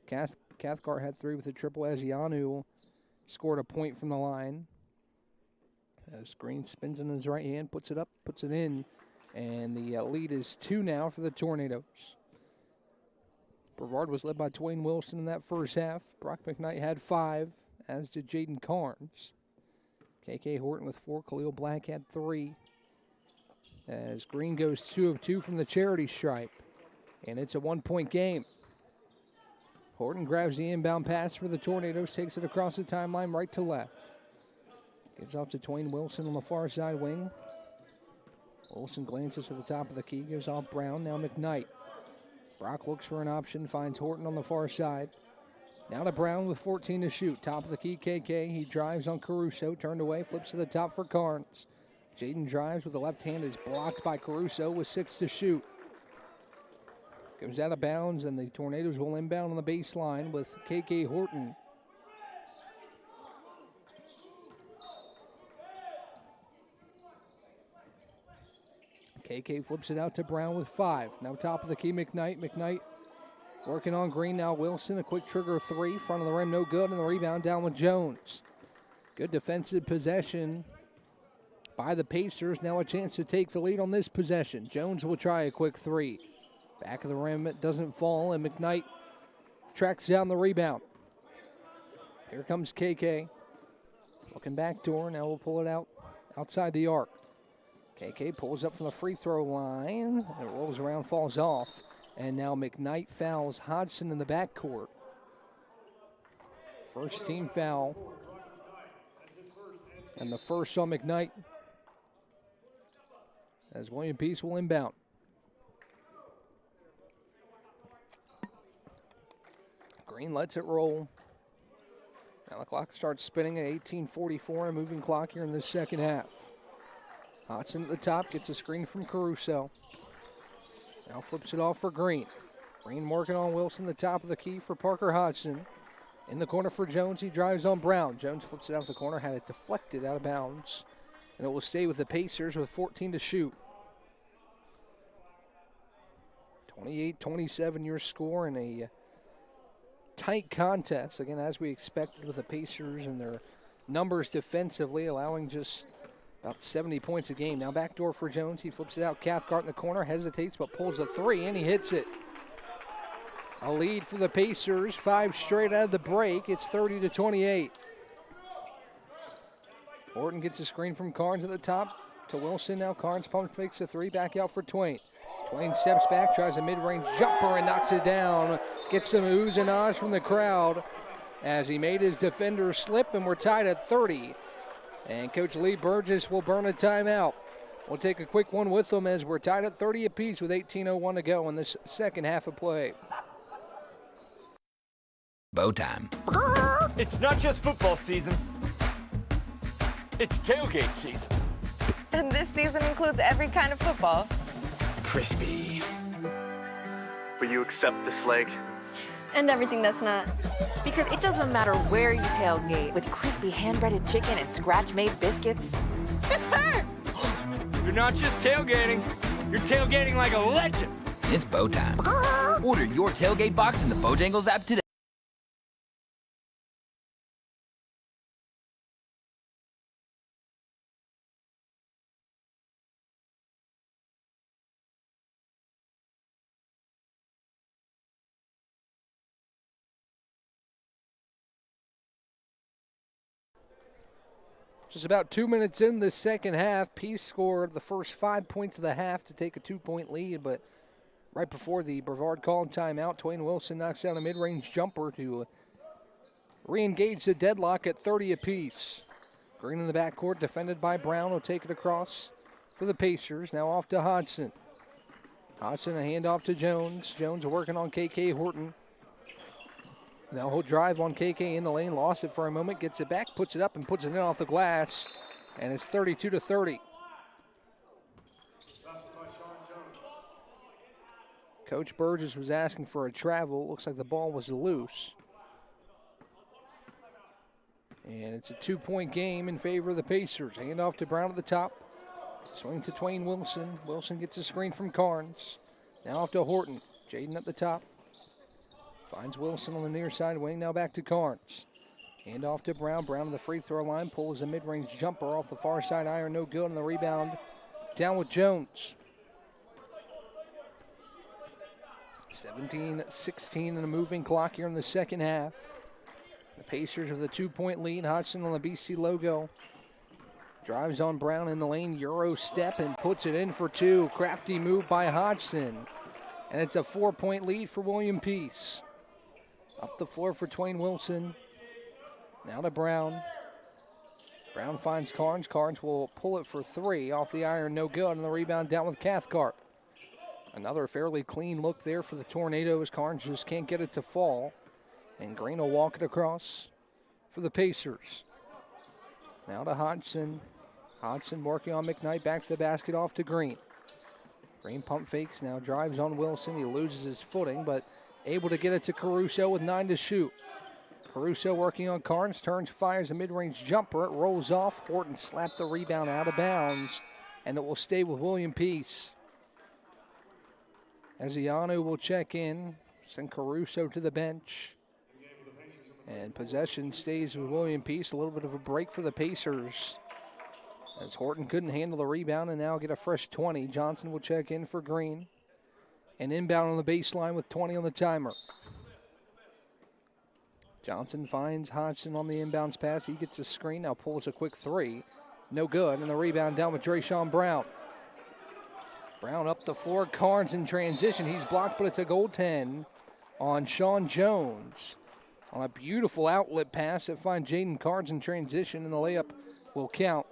Cathcart had 3 with a triple. Asianu scored a point from the line. As Green spins in his right hand, puts it up, puts it in. And the lead is 2 now for the Tornadoes. Brevard was led by Twain Wilson in that first half. Brock McKnight had 5, as did Jaden Carnes. KK Horton with 4. Khalil Black had 3. As Green goes 2 of 2 from the charity stripe. And it's a 1-point game. Horton grabs the inbound pass for the Tornadoes, takes it across the timeline right to left. Gives off to Twain Wilson on the far side wing. Wilson glances to the top of the key, gives off Brown, now McKnight. Brock looks for an option, finds Horton on the far side. Now to Brown with 14 to shoot. Top of the key, KK. He drives on Caruso, turned away, flips to the top for Carnes. Jaden drives with the left hand, is blocked by Caruso with 6 to shoot. Goes out of bounds, and the Tornadoes will inbound on the baseline with KK Horton. KK flips it out to Brown with 5. Now top of the key, McKnight. McKnight working on Green, now Wilson. A quick trigger 3, front of the rim, no good, and the rebound down with Jones. Good defensive possession by the Pacers. Now a chance to take the lead on this possession. Jones will try a quick 3. Back of the rim, it doesn't fall, and McKnight tracks down the rebound. Here comes KK. Looking backdoor, now we'll pull it out outside the arc. KK pulls up from the free throw line. It rolls around, falls off. And now McKnight fouls Hodgson in the backcourt. First team foul. And the first on McKnight. As William Peace will inbound. Green lets it roll. Now the clock starts spinning at 18:44, a moving clock here in the second half. Hodgson at the top, gets a screen from Caruso. Now flips it off for Green. Green working on Wilson, the top of the key for Parker Hodgson. In the corner for Jones, he drives on Brown. Jones flips it out of the corner, had it deflected out of bounds. And it will stay with the Pacers with 14 to shoot. 28-27 your score in a tight contest. Again, as we expected with the Pacers and their numbers defensively, allowing just about 70 points a game. Now backdoor for Jones. He flips it out. Cathcart in the corner, hesitates, but pulls a 3, and he hits it. A lead for the Pacers, 5 straight out of the break. It's 30-28. Horton gets a screen from Carnes at the top to Wilson. Now Carnes pump fakes a 3, back out for Twain. Twain steps back, tries a mid-range jumper and knocks it down. Gets some oohs and ahs from the crowd as he made his defender slip, and we're tied at 30. And Coach Lee Burgess will burn a timeout. We'll take a quick one with them as we're tied at 30 apiece with 18:01 to go in this second half of play. Bow time. It's not just football season. It's tailgate season. And this season includes every kind of football. Crispy. Will you accept this leg? And everything that's not. Because it doesn't matter where you tailgate with crispy hand-breaded chicken and scratch-made biscuits. It's her! You're not just tailgating. You're tailgating like a legend. It's bow time. Order your tailgate box in the Bojangles app today. Just about 2 minutes in the second half, Peace scored the first 5 points of the half to take a 2-point lead, but right before the Brevard called timeout, Twain Wilson knocks down a mid-range jumper to re-engage the deadlock at 30 apiece. Green in the backcourt, defended by Brown, will take it across for the Pacers. Now off to Hodgson. Hodgson, a handoff to Jones. Jones working on KK Horton. Now he'll drive on KK in the lane, lost it for a moment, gets it back, puts it up, and puts it in off the glass, and it's 32-30. Coach Burgess was asking for a travel. Looks like the ball was loose. And it's a 2-point game in favor of the Pacers. Hand off to Brown at the top. Swing to Twain Wilson. Wilson gets a screen from Carnes. Now off to Horton. Jaden at the top. Finds Wilson on the near side wing, now back to Carnes. Hand off to Brown. Brown on the free throw line, pulls a mid-range jumper off the far side iron, no good, on the rebound. Down with Jones. 17-16 and a moving clock here in the second half. The Pacers with a 2-point lead. Hodgson on the BC logo. Drives on Brown in the lane, Euro step, and puts it in for two. Crafty move by Hodgson. And it's a 4-point lead for William Peace. Up the floor for Twain Wilson. Now to Brown. Brown finds Carnes. Carnes will pull it for three. Off the iron, no good. And the rebound down with Cathcart. Another fairly clean look there for the Tornadoes. Carnes just can't get it to fall. And Green will walk it across for the Pacers. Now to Hodgson. Hodgson working on McKnight. Back to the basket, off to Green. Green pump fakes, now drives on Wilson. He loses his footing, but able to get it to Caruso with 9 to shoot. Caruso working on Carnes, turns, fires a mid-range jumper. It rolls off. Horton slapped the rebound out of bounds, and it will stay with William Peace. Eziano will check in, send Caruso to the bench. And possession stays with William Peace. A little bit of a break for the Pacers, as Horton couldn't handle the rebound and now get a fresh 20. Johnson will check in for Green. And inbound on the baseline with 20 on the timer. Johnson finds Hodgson on the inbounds pass. He gets a screen, now pulls a quick three. No good, and the rebound down with Drayshawn Brown. Brown up the floor, Carnes in transition. He's blocked, but it's a goaltend on Sean Jones. On a beautiful outlet pass that finds Jaden Carnes in transition, and the layup will count.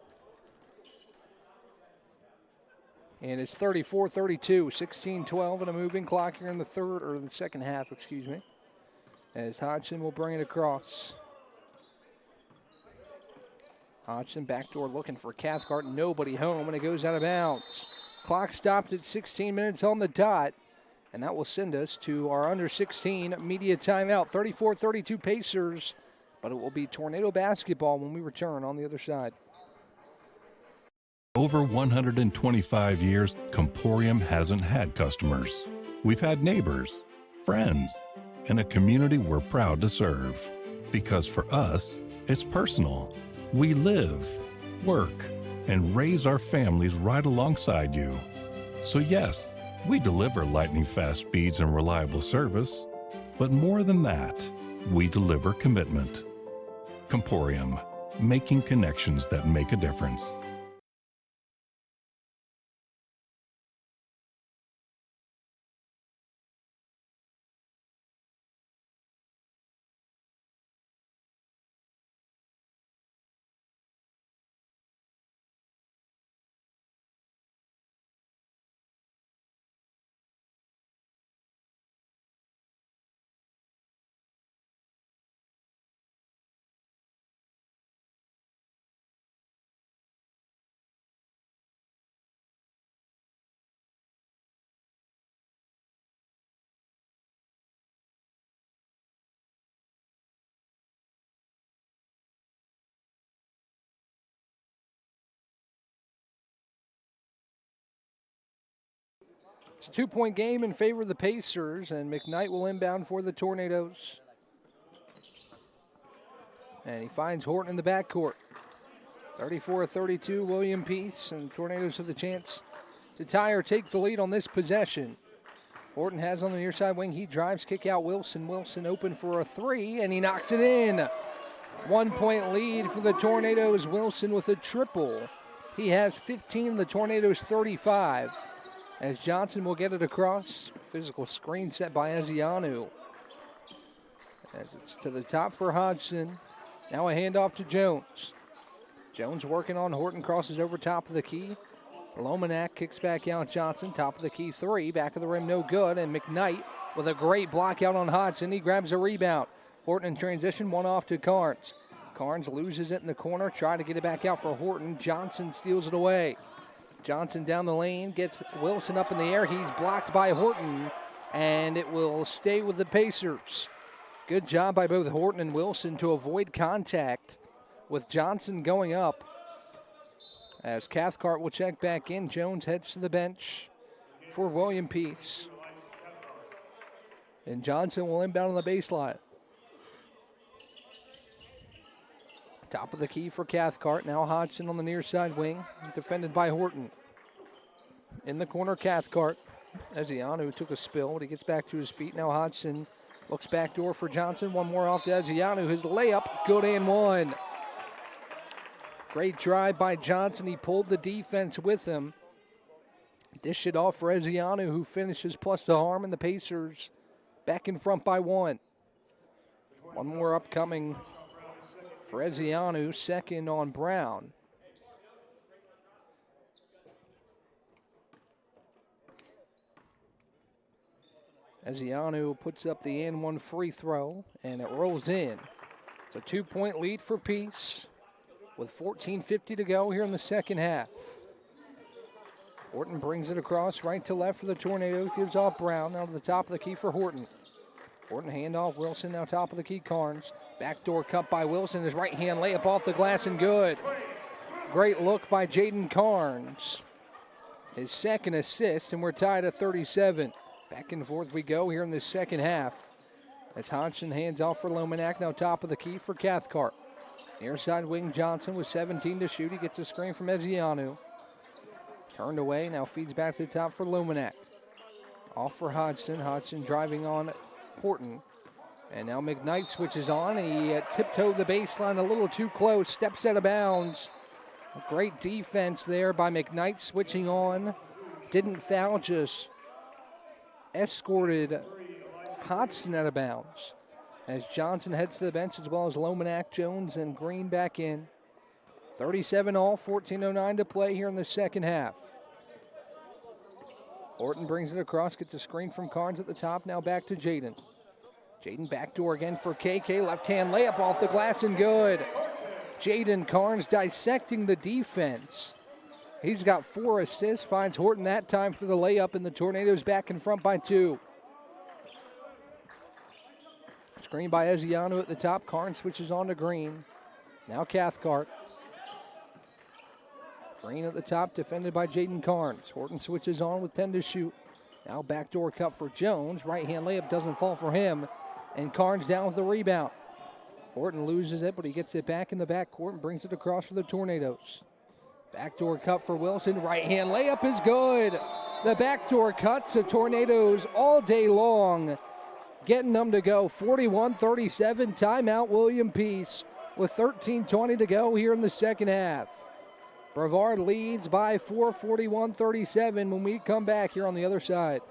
And it's 34-32, 16-12, and a moving clock here in the second half, excuse me. As Hodgson will bring it across. Hodgson backdoor looking for Cathcart, nobody home, and it goes out of bounds. Clock stopped at 16 minutes on the dot, and that will send us to our under 16 media timeout. 34-32 Pacers, but it will be Tornado basketball when we return on the other side. Over 125 years, Comporium hasn't had customers. We've had neighbors, friends, and a community we're proud to serve. Because for us, it's personal. We live, work, and raise our families right alongside you. So yes, we deliver lightning-fast speeds and reliable service, but more than that, we deliver commitment. Comporium, making connections that make a difference. It's a 2-point game in favor of the Pacers, and McKnight will inbound for the Tornadoes. And he finds Horton in the backcourt. 34-32, William Peace, and Tornadoes have the chance to tie or take the lead on this possession. Horton has on the near side wing. He drives, kick out Wilson. Wilson open for a three, and he knocks it in. 1-point lead for the Tornadoes. Wilson with a triple. He has 15, the Tornadoes 35. As Johnson will get it across. Physical screen set by Ezianu. As it's to the top for Hodgson. Now a handoff to Jones. Jones working on Horton, crosses over top of the key. Lomanak kicks back out Johnson, top of the key three, back of the rim, no good. And McKnight with a great block out on Hodgson. He grabs a rebound. Horton in transition, one off to Carnes. Carnes loses it in the corner, try to get it back out for Horton. Johnson steals it away. Johnson down the lane, gets Wilson up in the air. He's blocked by Horton, and it will stay with the Pacers. Good job by both Horton and Wilson to avoid contact with Johnson going up. As Cathcart will check back in, Jones heads to the bench for William Peace. And Johnson will inbound on the baseline. Top of the key for Cathcart. Now Hodgson on the near side wing, defended by Horton. In the corner, Cathcart. Ezianu took a spill, but he gets back to his feet. Now Hodgson looks backdoor for Johnson. One more off to Ezianu. His layup, good and one. Great drive by Johnson. He pulled the defense with him. Dish it off for Ezianu, who finishes plus the harm, and the Pacers back in front by one. One more upcoming for Ezianu, second on Brown. Ezianu puts up the and one free throw, and it rolls in. It's a 2-point lead for Peace with 14:50 to go here in the second half. Horton brings it across right to left for the Tornadoes, gives off Brown, now to the top of the key for Horton. Horton handoff, Wilson now top of the key, Carnes. Backdoor cut by Wilson, his right hand layup off the glass and good. Great look by Jaden Carnes. His second assist, and we're tied at 37. Back and forth we go here in the second half. As Hodgson hands off for Lomanak, now top of the key for Cathcart. Near side wing Johnson with 17 to shoot. He gets a screen from Ezianu. Turned away, now feeds back to the top for Lomanak. Off for Hodgson. Hodgson driving on Horton. And now McKnight switches on. He tiptoed the baseline a little too close. Steps out of bounds. A great defense there by McKnight switching on. Didn't foul, just escorted Hodgson out of bounds. As Johnson heads to the bench, as well as Lomanak, Jones, and Green back in. 37 all, 14:09 to play here in the second half. Horton brings it across, gets a screen from Carnes at the top, now back to Jaden. Jaden backdoor again for KK, left-hand layup off the glass and good. Jaden Carnes dissecting the defense. He's got 4 assists, finds Horton that time for the layup, and the Tornadoes back in front by 2. Screen by Ezianu at the top. Carnes switches on to Green. Now Cathcart. Green at the top, defended by Jaden Carnes. Horton switches on with 10 to shoot. Now backdoor cut for Jones. Right-hand layup doesn't fall for him. And Carnes down with the rebound. Horton loses it, but he gets it back in the backcourt and brings it across for the Tornadoes. Backdoor cut for Wilson. Right-hand layup is good. The backdoor cuts the Tornadoes all day long, getting them to go 41-37. Timeout, William Peace, with 13:20 to go here in the second half. Brevard leads by 4, 41-37 when we come back here on the other side.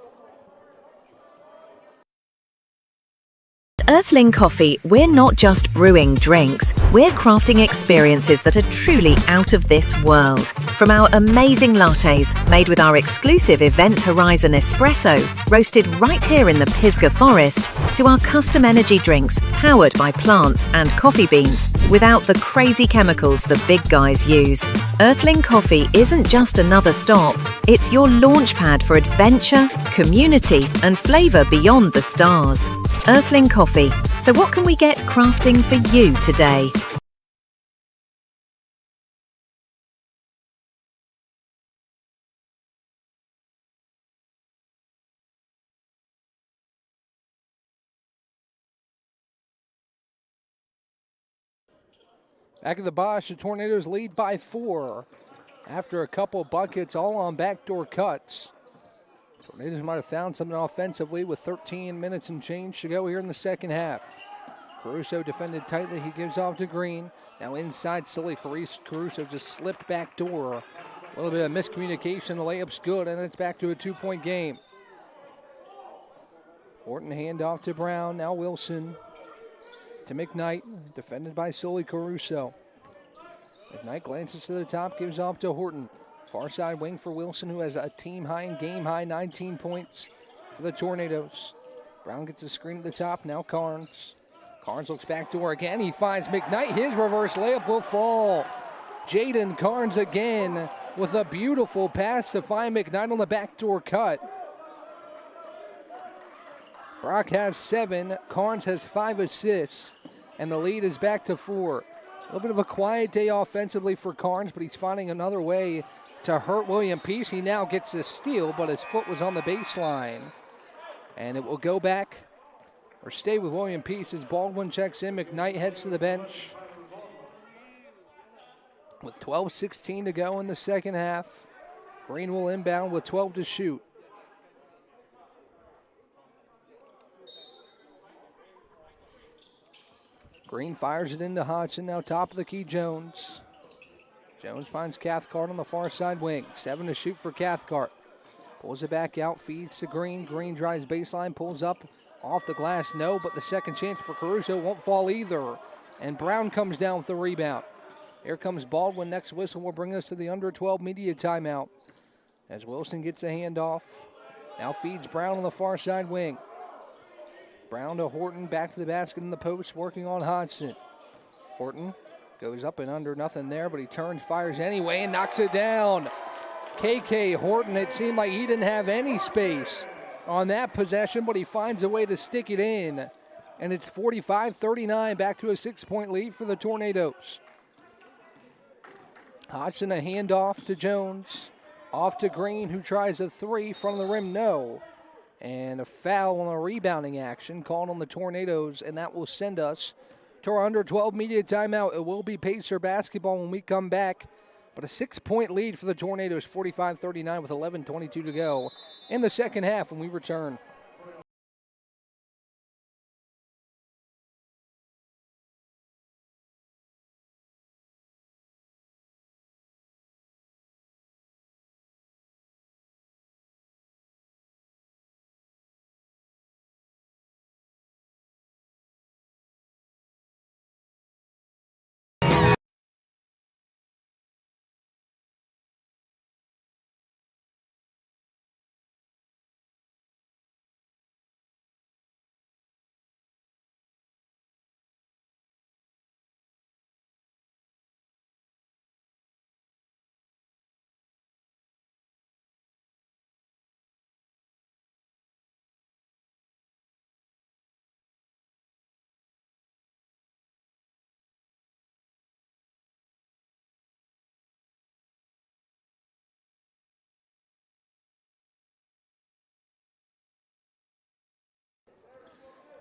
Earthling Coffee, we're not just brewing drinks, we're crafting experiences that are truly out of this world. From our amazing lattes, made with our exclusive Event Horizon espresso, roasted right here in the Pisgah Forest, to our custom energy drinks, powered by plants and coffee beans, without the crazy chemicals the big guys use. Earthling Coffee isn't just another stop, it's your launchpad for adventure, community, and flavour beyond the stars. Earthling Coffee. So what can we get crafting for you today? Back at the Bosch, the Tornadoes lead by 4 after a couple buckets, all on backdoor cuts. Tornadoes might have found something offensively with 13 minutes and change to go here in the second half. Caruso defended tightly. He gives off to Green. Now inside Sully. Caruso just slipped back door. A little bit of miscommunication. The layup's good, and it's back to a 2-point game. Horton handoff to Brown. Now Wilson to McKnight. Defended by Sully Caruso. McKnight glances to the top. Gives off to Horton. Far side wing for Wilson, who has a team high and game high 19 points for the Tornadoes. Brown gets a screen at the top. Now Carnes. Carnes looks back door again. He finds McKnight. His reverse layup will fall. Jaden Carnes again with a beautiful pass to find McKnight on the backdoor cut. Brock has 7. Carnes has 5 assists. And the lead is back to 4. A little bit of a quiet day offensively for Carnes, but he's finding another way to hurt William Peace. He now gets a steal, but his foot was on the baseline. And it will go back or stay with William Peace as Baldwin checks in. McKnight heads to the bench. With 12:16 to go in the second half. Green will inbound with 12 to shoot. Green fires it into Hodgson. Now top of the key, Jones. Jones finds Cathcart on the far side wing. 7 to shoot for Cathcart. Pulls it back out, feeds to Green. Green drives baseline, pulls up off the glass. No, but the second chance for Caruso won't fall either. And Brown comes down with the rebound. Here comes Baldwin. Next whistle will bring us to the under 12 media timeout. As Wilson gets a handoff. Now feeds Brown on the far side wing. Brown to Horton, back to the basket in the post, working on Hodgson. Horton goes up and under, nothing there, but he turns, fires anyway, and knocks it down. KK Horton, it seemed like he didn't have any space on that possession, but he finds a way to stick it in. And it's 45-39, back to a 6-point lead for the Tornadoes. Hodgson, a handoff to Jones. Off to Green, who tries a 3, front of the rim, no. And a foul on a rebounding action called on the Tornadoes, and that will send us to our under 12 media timeout. It will be Pacer basketball when we come back. But a 6-point lead for the Tornadoes, 45-39 with 11:22 to go in the second half when we return.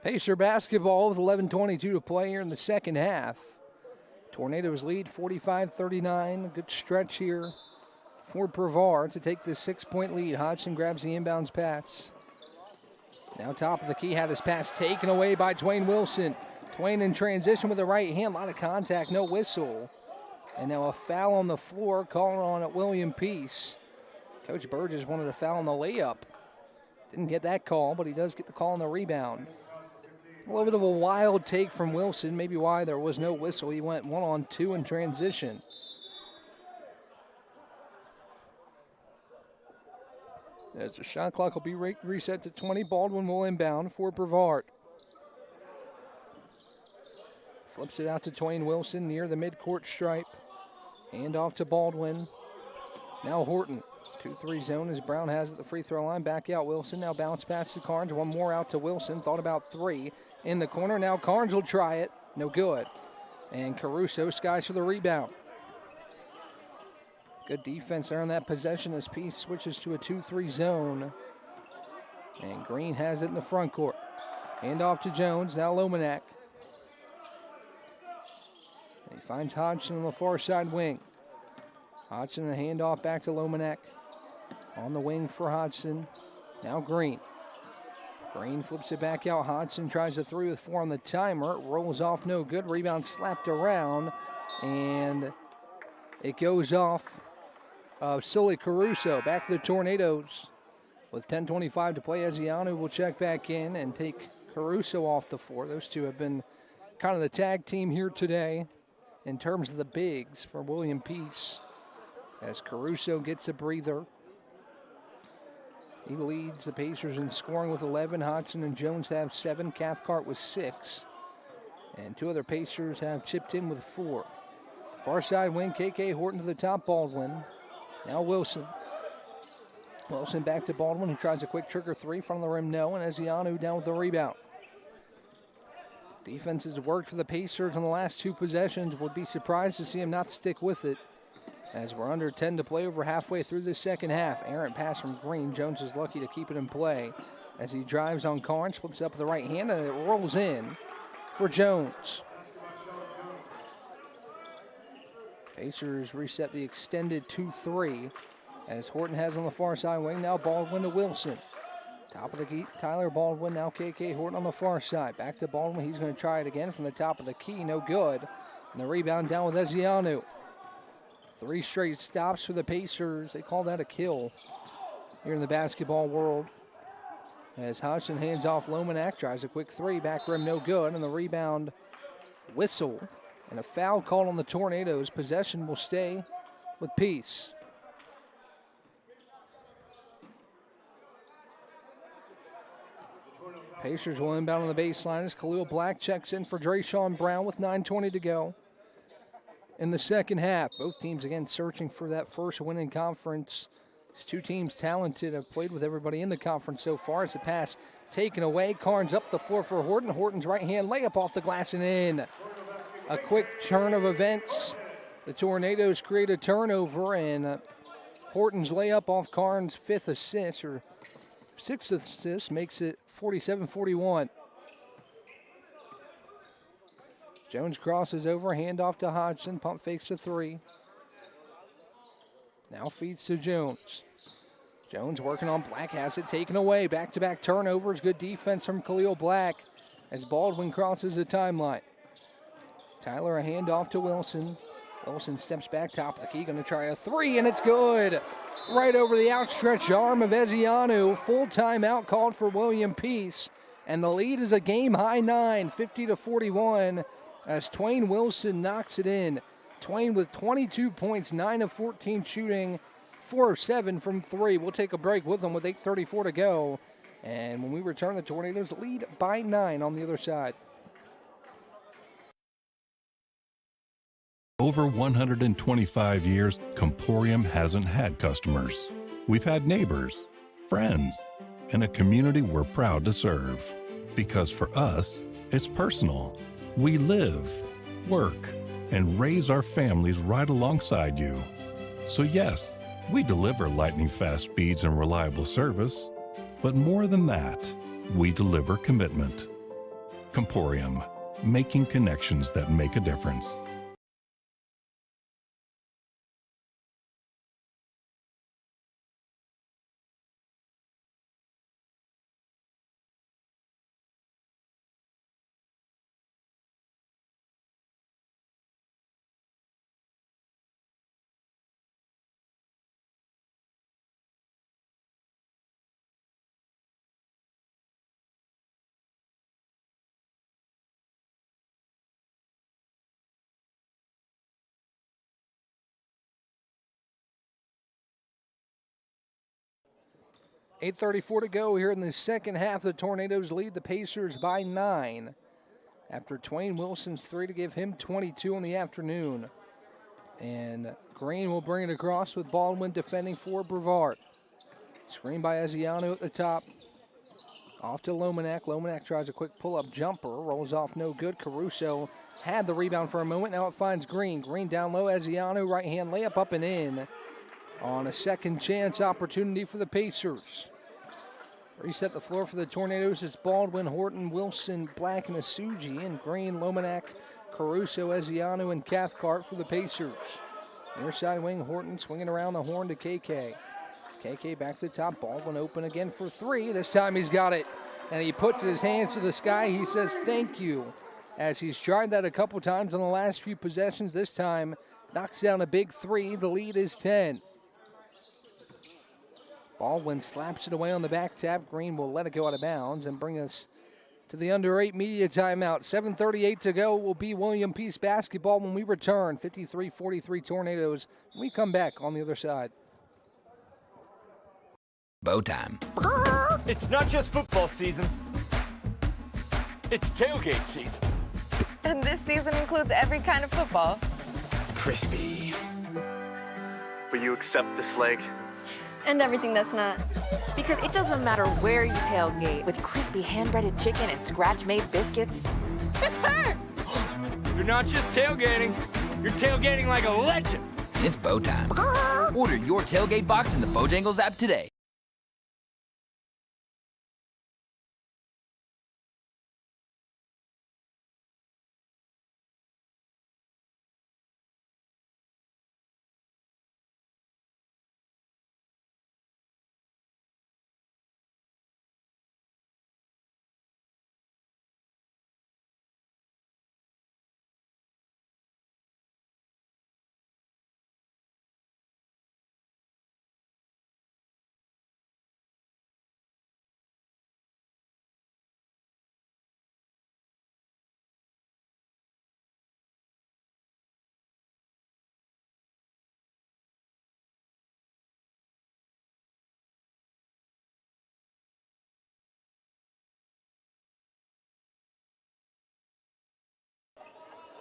Pacer basketball with 11:22 to play here in the second half. Tornadoes lead 45-39. Good stretch here for Brevard to take this 6-point lead. Hodgson grabs the inbounds pass. Now top of the key, had his pass taken away by Twain Wilson. Twain in transition with the right hand. A lot of contact, no whistle. And now a foul on the floor, calling on at William Peace. Coach Burgess wanted a foul on the layup. Didn't get that call, but he does get the call on the rebound. A little bit of a wild take from Wilson, maybe why there was no whistle. He went 1-on-2 in transition. As the shot clock will be reset to 20, Baldwin will inbound for Brevard. Flips it out to Twain Wilson near the midcourt stripe. Hand off to Baldwin. Now Horton. 2-3 zone as Brown has it at the free throw line. Back out Wilson. Now bounce pass to Carnes. One more out to Wilson. Thought about 3 in the corner. Now Carnes will try it. No good. And Caruso skies for the rebound. Good defense there on that possession as Peace switches to a 2-3 zone. And Green has it in the front court. Hand off to Jones. Now Lomanak. He Finds Hodgson on the far side wing. Hodgson, a handoff back to Lomanek. On the wing for Hodgson. Now Green. Green flips it back out. Hodgson tries a 3 with 4 on the timer. It rolls off, no good. Rebound slapped around, and it goes off of Sully Caruso. Back to the Tornadoes with 10:25 to play. Ezianu will check back in and take Caruso off the floor. Those two have been kind of the tag team here today in terms of the bigs for William Peace, as Caruso gets a breather. He leads the Pacers in scoring with 11. Hodgson and Jones have 7. Cathcart with 6. And 2 other Pacers have chipped in with 4. Far side wing, KK Horton to the top, Baldwin. Now Wilson. Wilson back to Baldwin, who tries a quick trigger 3. Front of the rim, no. And Ezianu down with the rebound. Defense has worked for the Pacers on the last 2 possessions. Would be surprised to see him not stick with it, as we're under 10 to play, over halfway through the second half. Errant pass from Green. Jones is lucky to keep it in play as he drives on Carnes, flips up with the right hand, and it rolls in for Jones. Pacers reset the extended 2-3 as Horton has on the far side wing. Now Baldwin to Wilson. Top of the key, Tyler Baldwin. Now KK Horton on the far side. Back to Baldwin. He's going to try it again from the top of the key. No good. And the rebound down with Ezianu. 3 straight stops for the Pacers. They call that a kill here in the basketball world. As Hodgson hands off, Lomanek tries a quick 3. Back rim, no good. And the rebound whistle. And a foul called on the Tornadoes. Possession will stay with Peace. Pacers will inbound on the baseline as Khalil Black checks in for Drayshawn Brown with 9:20 to go in the second half. Both teams, again, searching for that first win in conference. These 2 teams talented, have played with everybody in the conference so far. As the pass taken away, Carnes up the floor for Horton. Horton's right-hand layup off the glass and in. A quick turn of events. The Tornadoes create a turnover, and Horton's layup off Carnes' 5th assist, or 6th assist, makes it 47-41. Jones crosses over, handoff to Hodgson, pump fakes to 3. Now feeds to Jones. Jones working on Black, has it taken away. Back-to-back turnovers, good defense from Khalil Black as Baldwin crosses the timeline. Tyler, a handoff to Wilson. Wilson steps back, top of the key, going to try a 3, and it's good. Right over the outstretched arm of Ezianu. Full timeout called for William Peace, and the lead is a game-high 9, 50-41. As Twain Wilson knocks it in. Twain with 22 points, 9 of 14 shooting, 4 of 7 from 3. We'll take a break with them with 8:34 to go. And when we return, the Tornadoes lead by 9 on the other side. Over 125 years, Comporium hasn't had customers. We've had neighbors, friends, and a community we're proud to serve. Because for us, it's personal. We live, work, and raise our families right alongside you. So yes, we deliver lightning-fast speeds and reliable service, but more than that, we deliver commitment. Comporium, making connections that make a difference. .834 to go here in the second half. The Tornadoes lead the Pacers by 9 after Twain Wilson's 3 to give him 22 in the afternoon. And Green will bring it across with Baldwin defending for Brevard. Screen by Ezianu at the top. Off to Lomanek. Lomanek tries a quick pull-up jumper. Rolls off, no good. Caruso had the rebound for a moment. Now it finds Green. Green down low. Ezianu, right-hand layup up and in on a second chance opportunity for the Pacers. Reset the floor for the Tornadoes. It's Baldwin, Horton, Wilson, Black, and Asuji. And Green, Lomanek, Caruso, Eziano, and Cathcart for the Pacers. Near side wing, Horton swinging around the horn to KK. KK back to the top, Baldwin open again for three. This time he's got it, and he puts his hands to the sky. He says thank you, as he's tried that a couple times on the last few possessions. This time knocks down a big three. The lead is 10. Baldwin slaps it away on the back tap. Green will let it go out of bounds and bring us to the under 8 media timeout. 7:38 to go. Will be William Peace basketball when we return. 53-43 Tornadoes when we come back on the other side. Bow time. It's not just football season. It's tailgate season. And this season includes every kind of football. Crispy. Will you accept this leg? And everything that's not. Because it doesn't matter where you tailgate, with crispy hand-breaded chicken and scratch-made biscuits. It's her! You're not just tailgating. You're tailgating like a legend. It's bow time. Order your tailgate box in the Bojangles app today.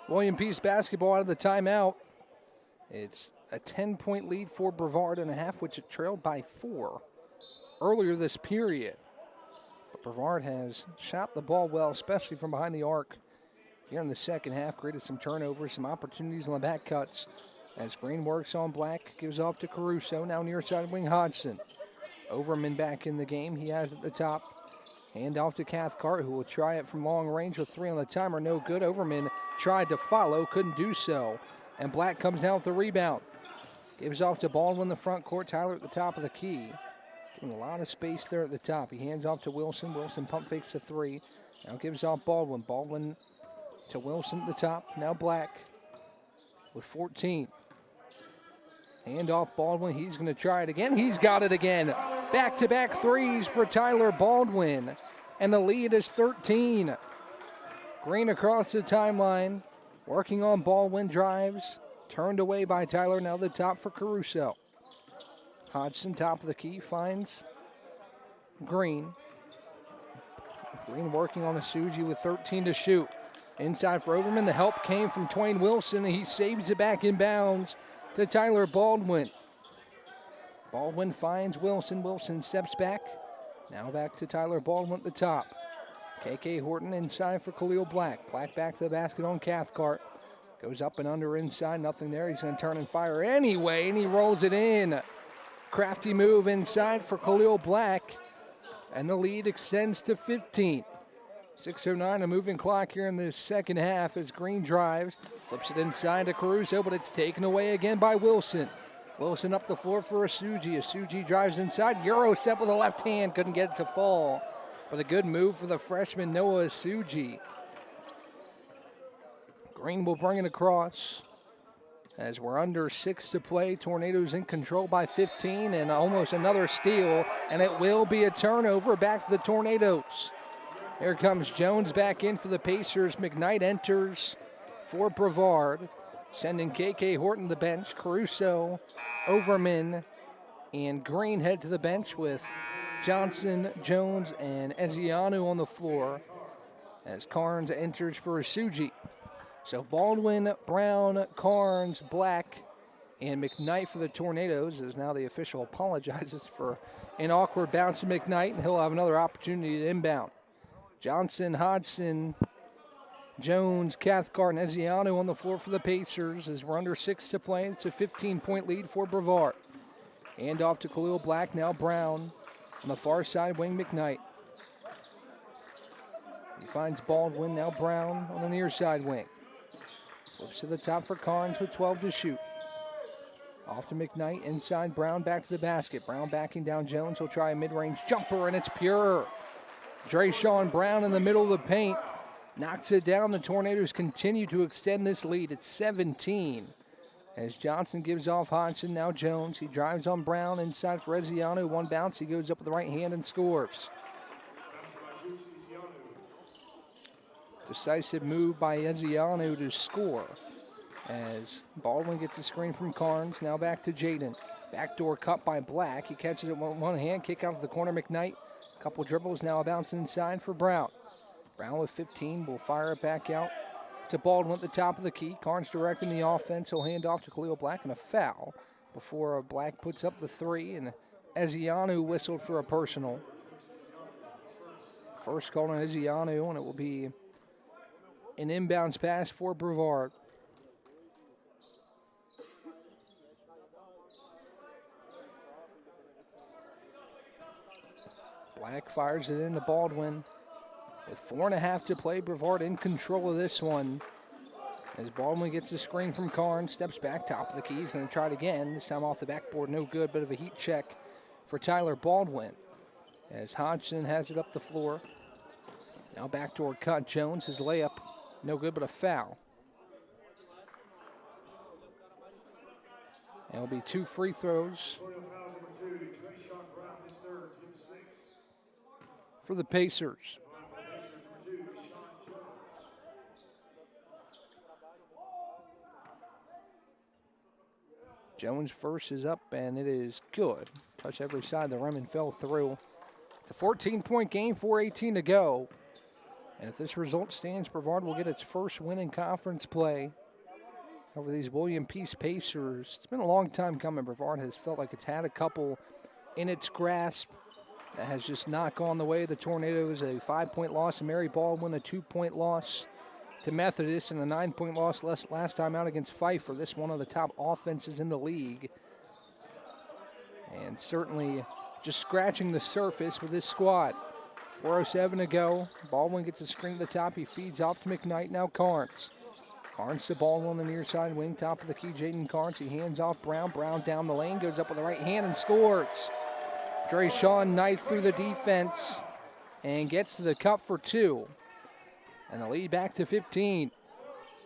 William Peace basketball out of the timeout. It's a 10-point lead for Brevard and a half, which it trailed by 4 earlier this period. But Brevard has shot the ball well, especially from behind the arc here in the second half. Created some turnovers, some opportunities on the back cuts. As Green works on Black, gives off to Caruso. Now near side wing Hodgson. Overman back in the game. He has at the top. Hand off to Cathcart, who will try it from long range with 3 on the timer. No good. Overman tried to follow, couldn't do so. And Black comes down with the rebound. Gives off to Baldwin in the front court. Tyler at the top of the key. Getting a lot of space there at the top. He hands off to Wilson. Wilson pump fakes to 3. Now gives off Baldwin. Baldwin to Wilson at the top. Now Black with 14. Hand off Baldwin. He's going to try it again. He's got it again. Back-to-back threes for Tyler Baldwin. And the lead is 13. Green across the timeline. Working on Baldwin, drives. Turned away by Tyler. Now the top for Caruso. Hodgson, top of the key, finds Green. Green working on Asuji with 13 to shoot. Inside for Overman. The help came from Twain Wilson. And he saves it back in bounds to Tyler Baldwin. Baldwin finds Wilson. Wilson steps back. Now back to Tyler Baldwin at the top. KK Horton inside for Khalil Black. Black back to the basket on Cathcart. Goes up and under inside. Nothing there. He's going to turn and fire anyway, and he rolls it in. Crafty move inside for Khalil Black. And the lead extends to 15. 6:09, a moving clock here in the second half as Green drives. Flips it inside to Caruso, but it's taken away again by Wilson. Wilson up the floor for Asuji. Asuji drives inside. Euro step with a left hand. Couldn't get it to fall. But a good move for the freshman, Noah Asuji. Green will bring it across. As we're under 6 to play, Tornadoes in control by 15 and almost another steal. And it will be a turnover back to the Tornadoes. Here comes Jones back in for the Pacers. McKnight enters for Brevard. Sending KK Horton to the bench. Caruso, Overman, and Green head to the bench with Johnson, Jones, and Eziano on the floor as Carnes enters for Asuji. So Baldwin, Brown, Carnes, Black, and McKnight for the Tornadoes, as now the official apologizes for an awkward bounce to McKnight, and he'll have another opportunity to inbound. Johnson, Hodgson, Jones, Cathcart, and Eziano on the floor for the Pacers as we're under 6 to play. It's a 15-point lead for Brevard. Hand off to Khalil Black, now Brown. On the far side, wing McKnight. He finds Baldwin, now Brown on the near side wing. Flips to the top for Carnes with 12 to shoot. Off to McKnight, inside Brown, back to the basket. Brown backing down Jones. He'll try a mid-range jumper, and it's pure. Drayshawn Brown in the middle of the paint knocks it down. The Tornadoes continue to extend this lead. It's 17. As Johnson gives off Hodgson, now Jones. He drives on Brown, inside for Eziano. One bounce, he goes up with the right hand and scores. Decisive move by Eziano to score. As Baldwin gets a screen from Carnes, now back to Jaden. Backdoor cut by Black. He catches it with one hand, kick out to the corner, McKnight. Couple dribbles, now a bounce inside for Brown. Brown with 15 will fire it back out to Baldwin at the top of the key. Carnes directing the offense. He'll hand off to Khalil Black and a foul before Black puts up the three, and Eziano whistled for a personal. First call on Eziano, and it will be an inbounds pass for Brevard. Black fires it into Baldwin. With 4.5 to play, Brevard in control of this one. As Baldwin gets the screen from Carnes, steps back, top of the key. He's going to try it again. This time off the backboard, no good. Bit of a heat check for Tyler Baldwin. As Hodgson has it up the floor. Now backdoor cut. Jones, his layup, no good, but a foul. And it'll be 2 free throws for the Pacers. Jones first is up, and it is good. Touch every side of the rim and fell through. It's a 14-point game, 4:18 to go. And if this result stands, Brevard will get its first win in conference play over these William Peace Pacers. It's been a long time coming. Brevard has felt like it's had a couple in its grasp. That has just not gone the way of the Tornadoes. A 5-point loss to Mary Baldwin, a 2-point loss to Methodist, and a 9-point loss last time out against Pfeiffer. This one of the top offenses in the league. And certainly just scratching the surface with this squad. 4:07 to go. Baldwin gets a screen at the top. He feeds off to McKnight. Now Carnes. Carnes to Baldwin on the near side wing. Top of the key, Jaden Carnes. He hands off Brown. Brown down the lane. Goes up with the right hand and scores. Drayshawn Knight through the defense and gets to the cup for 2. And the lead back to 15.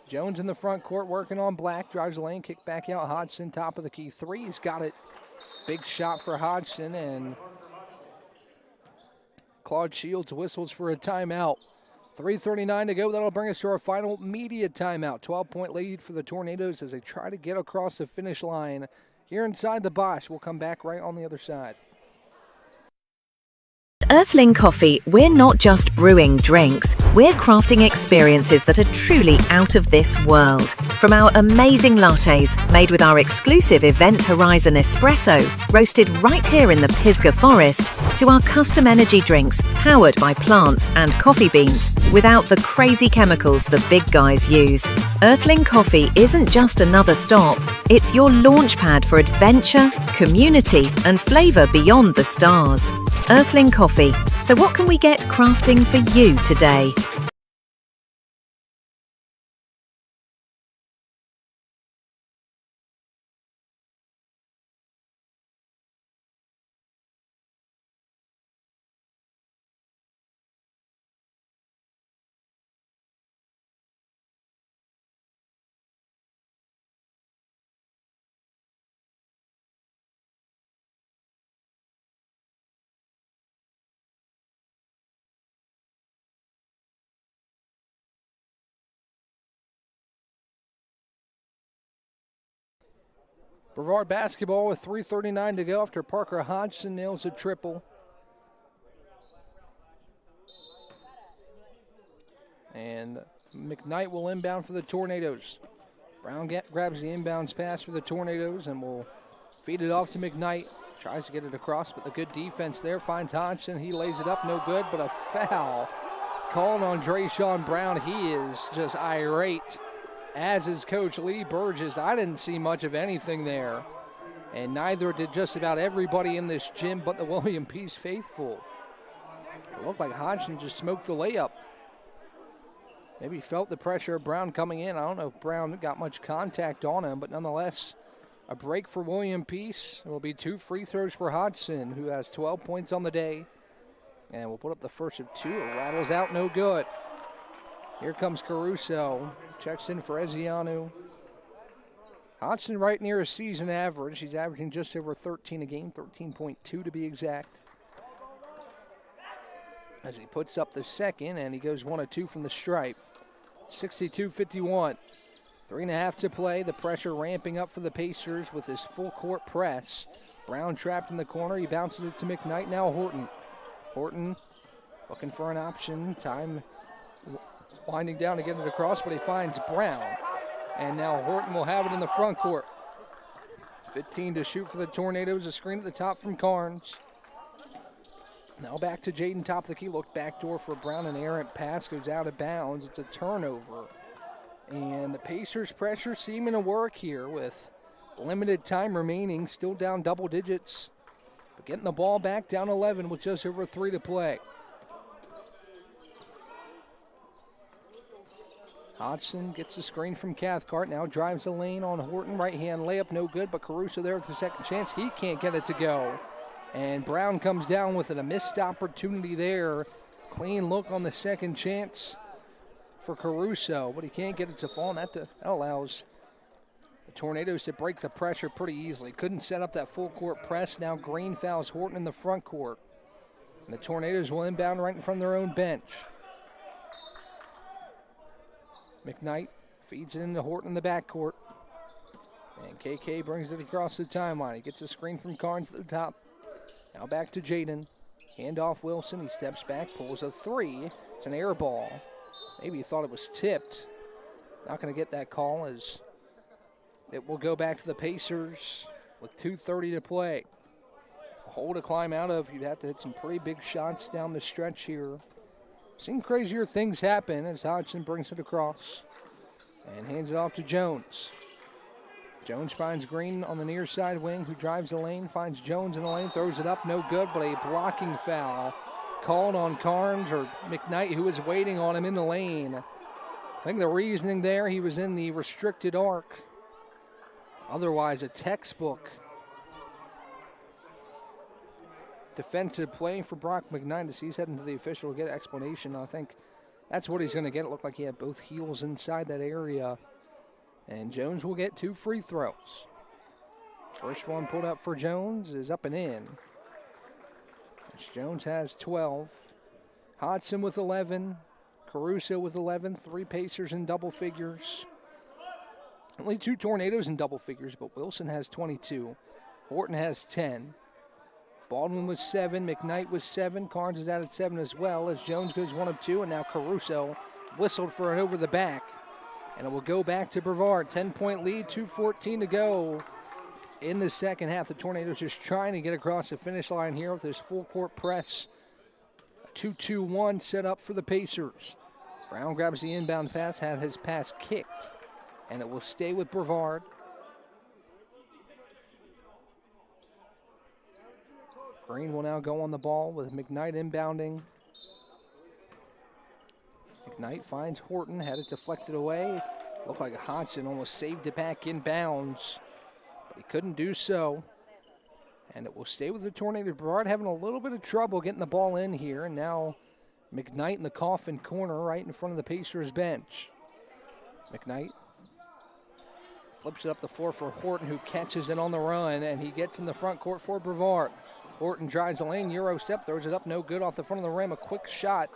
Jones in the front court working on Black. Drives the lane, kick back out. Hodgson, top of the key. 3, he's got it. Big shot for Hodgson, and Claude Shields whistles for a timeout. 3:39 to go. That'll bring us to our final media timeout. 12-point lead for the Tornadoes as they try to get across the finish line here inside the Bosch. We'll come back right on the other side. Earthling Coffee, we're not just brewing drinks, we're crafting experiences that are truly out of this world. From our amazing lattes, made with our exclusive Event Horizon espresso, roasted right here in the Pisgah Forest, to our custom energy drinks, powered by plants and coffee beans, without the crazy chemicals the big guys use. Earthling Coffee isn't just another stop, it's your launchpad for adventure, community, and flavour beyond the stars. Earthling Coffee. So what can we get crafting for you today? Brevard basketball with 3:39 to go after Parker Hodgson nails a triple. And McKnight will inbound for the Tornadoes. Brown grabs the inbounds pass for the Tornadoes and will feed it off to McKnight. Tries to get it across, but a good defense there. Finds Hodgson. He lays it up, no good, but a foul called on Drayshawn Brown. He is just irate, as is Coach Lee Burgess. I didn't see much of anything there, and neither did just about everybody in this gym but the William Peace faithful. It looked like Hodgson just smoked the layup. Maybe felt the pressure of Brown coming in. I don't know if Brown got much contact on him, but nonetheless, a break for William Peace. It will be 2 free throws for Hodgson, who has 12 points on the day. And we'll put up the first of 2. It rattles out, no good. Here comes Caruso. Checks in for Ezianu. Hodgson right near his season average. He's averaging just over 13 a game, 13.2 to be exact. As he puts up the second, and he goes 1 of 2 from the stripe. 62-51. 3.5 to play. The pressure ramping up for the Pacers with his full court press. Brown trapped in the corner. He bounces it to McKnight. Now Horton. Horton looking for an option. Time winding down to get it across, but he finds Brown. And now Horton will have it in the front court. 15 to shoot for the Tornadoes. A screen at the top from Carnes. Now back to Jaden, top of the key. Look backdoor for Brown. An errant pass goes out of bounds. It's a turnover. And the Pacers' pressure seeming to work here with limited time remaining. Still down double digits. But getting the ball back down 11 with just over 3 to play. Hodgson gets the screen from Cathcart. Now drives the lane on Horton. Right-hand layup, no good. But Caruso there with the second chance. He can't get it to go. And Brown comes down with it. A missed opportunity there. Clean look on the second chance for Caruso. But he can't get it to fall. And that allows the Tornadoes to break the pressure pretty easily. Couldn't set up that full court press. Now Green fouls Horton in the front court. And the Tornadoes will inbound right in front of their own bench. McKnight feeds it into Horton in the backcourt. And KK brings it across the timeline. He gets a screen from Carnes at the top. Now back to Jaden. Handoff Wilson. He steps back, pulls a 3. It's an air ball. Maybe he thought it was tipped. Not going to get that call as it will go back to the Pacers with 2:30 to play. A hole to climb out of. You'd have to hit some pretty big shots down the stretch here. Seen crazier things happen as Hodgson brings it across and hands it off to Jones. Jones finds Green on the near side wing, who drives the lane, finds Jones in the lane, throws it up, no good, but a blocking foul called on Carnes or McKnight, who was waiting on him in the lane. I think the reasoning there, he was in the restricted arc. Otherwise, a textbook defensive play for Brock McKnight as he's heading to the official to get an explanation. I think that's what he's going to get. It looked like he had both heels inside that area. And Jones will get 2 free throws. First one pulled up for Jones is up and in. As Jones has 12. Hodgson with 11. Caruso with 11. 3 Pacers in double figures. Only 2 Tornadoes in double figures, but Wilson has 22. Horton has 10. Baldwin was 7, McKnight was 7, Carnes is added 7 as well as Jones goes 1 of 2, and now Caruso whistled for it over the back. And it will go back to Brevard. 10-point lead, 2:14 to go in the second half. The Tornadoes just trying to get across the finish line here with this full court press. A 2-2-1 set up for the Pacers. Brown grabs the inbound pass, had his pass kicked, and it will stay with Brevard. Green will now go on the ball with McKnight inbounding. McKnight finds Horton, had it deflected away. Looked like Hodgson almost saved it back in bounds, but he couldn't do so. And it will stay with the Tornado. Brevard having a little bit of trouble getting the ball in here, and now McKnight in the coffin corner right in front of the Pacers bench. McKnight flips it up the floor for Horton, who catches it on the run, and he gets in the front court for Brevard. Horton drives the lane, Euro step, throws it up, no good off the front of the rim. A quick shot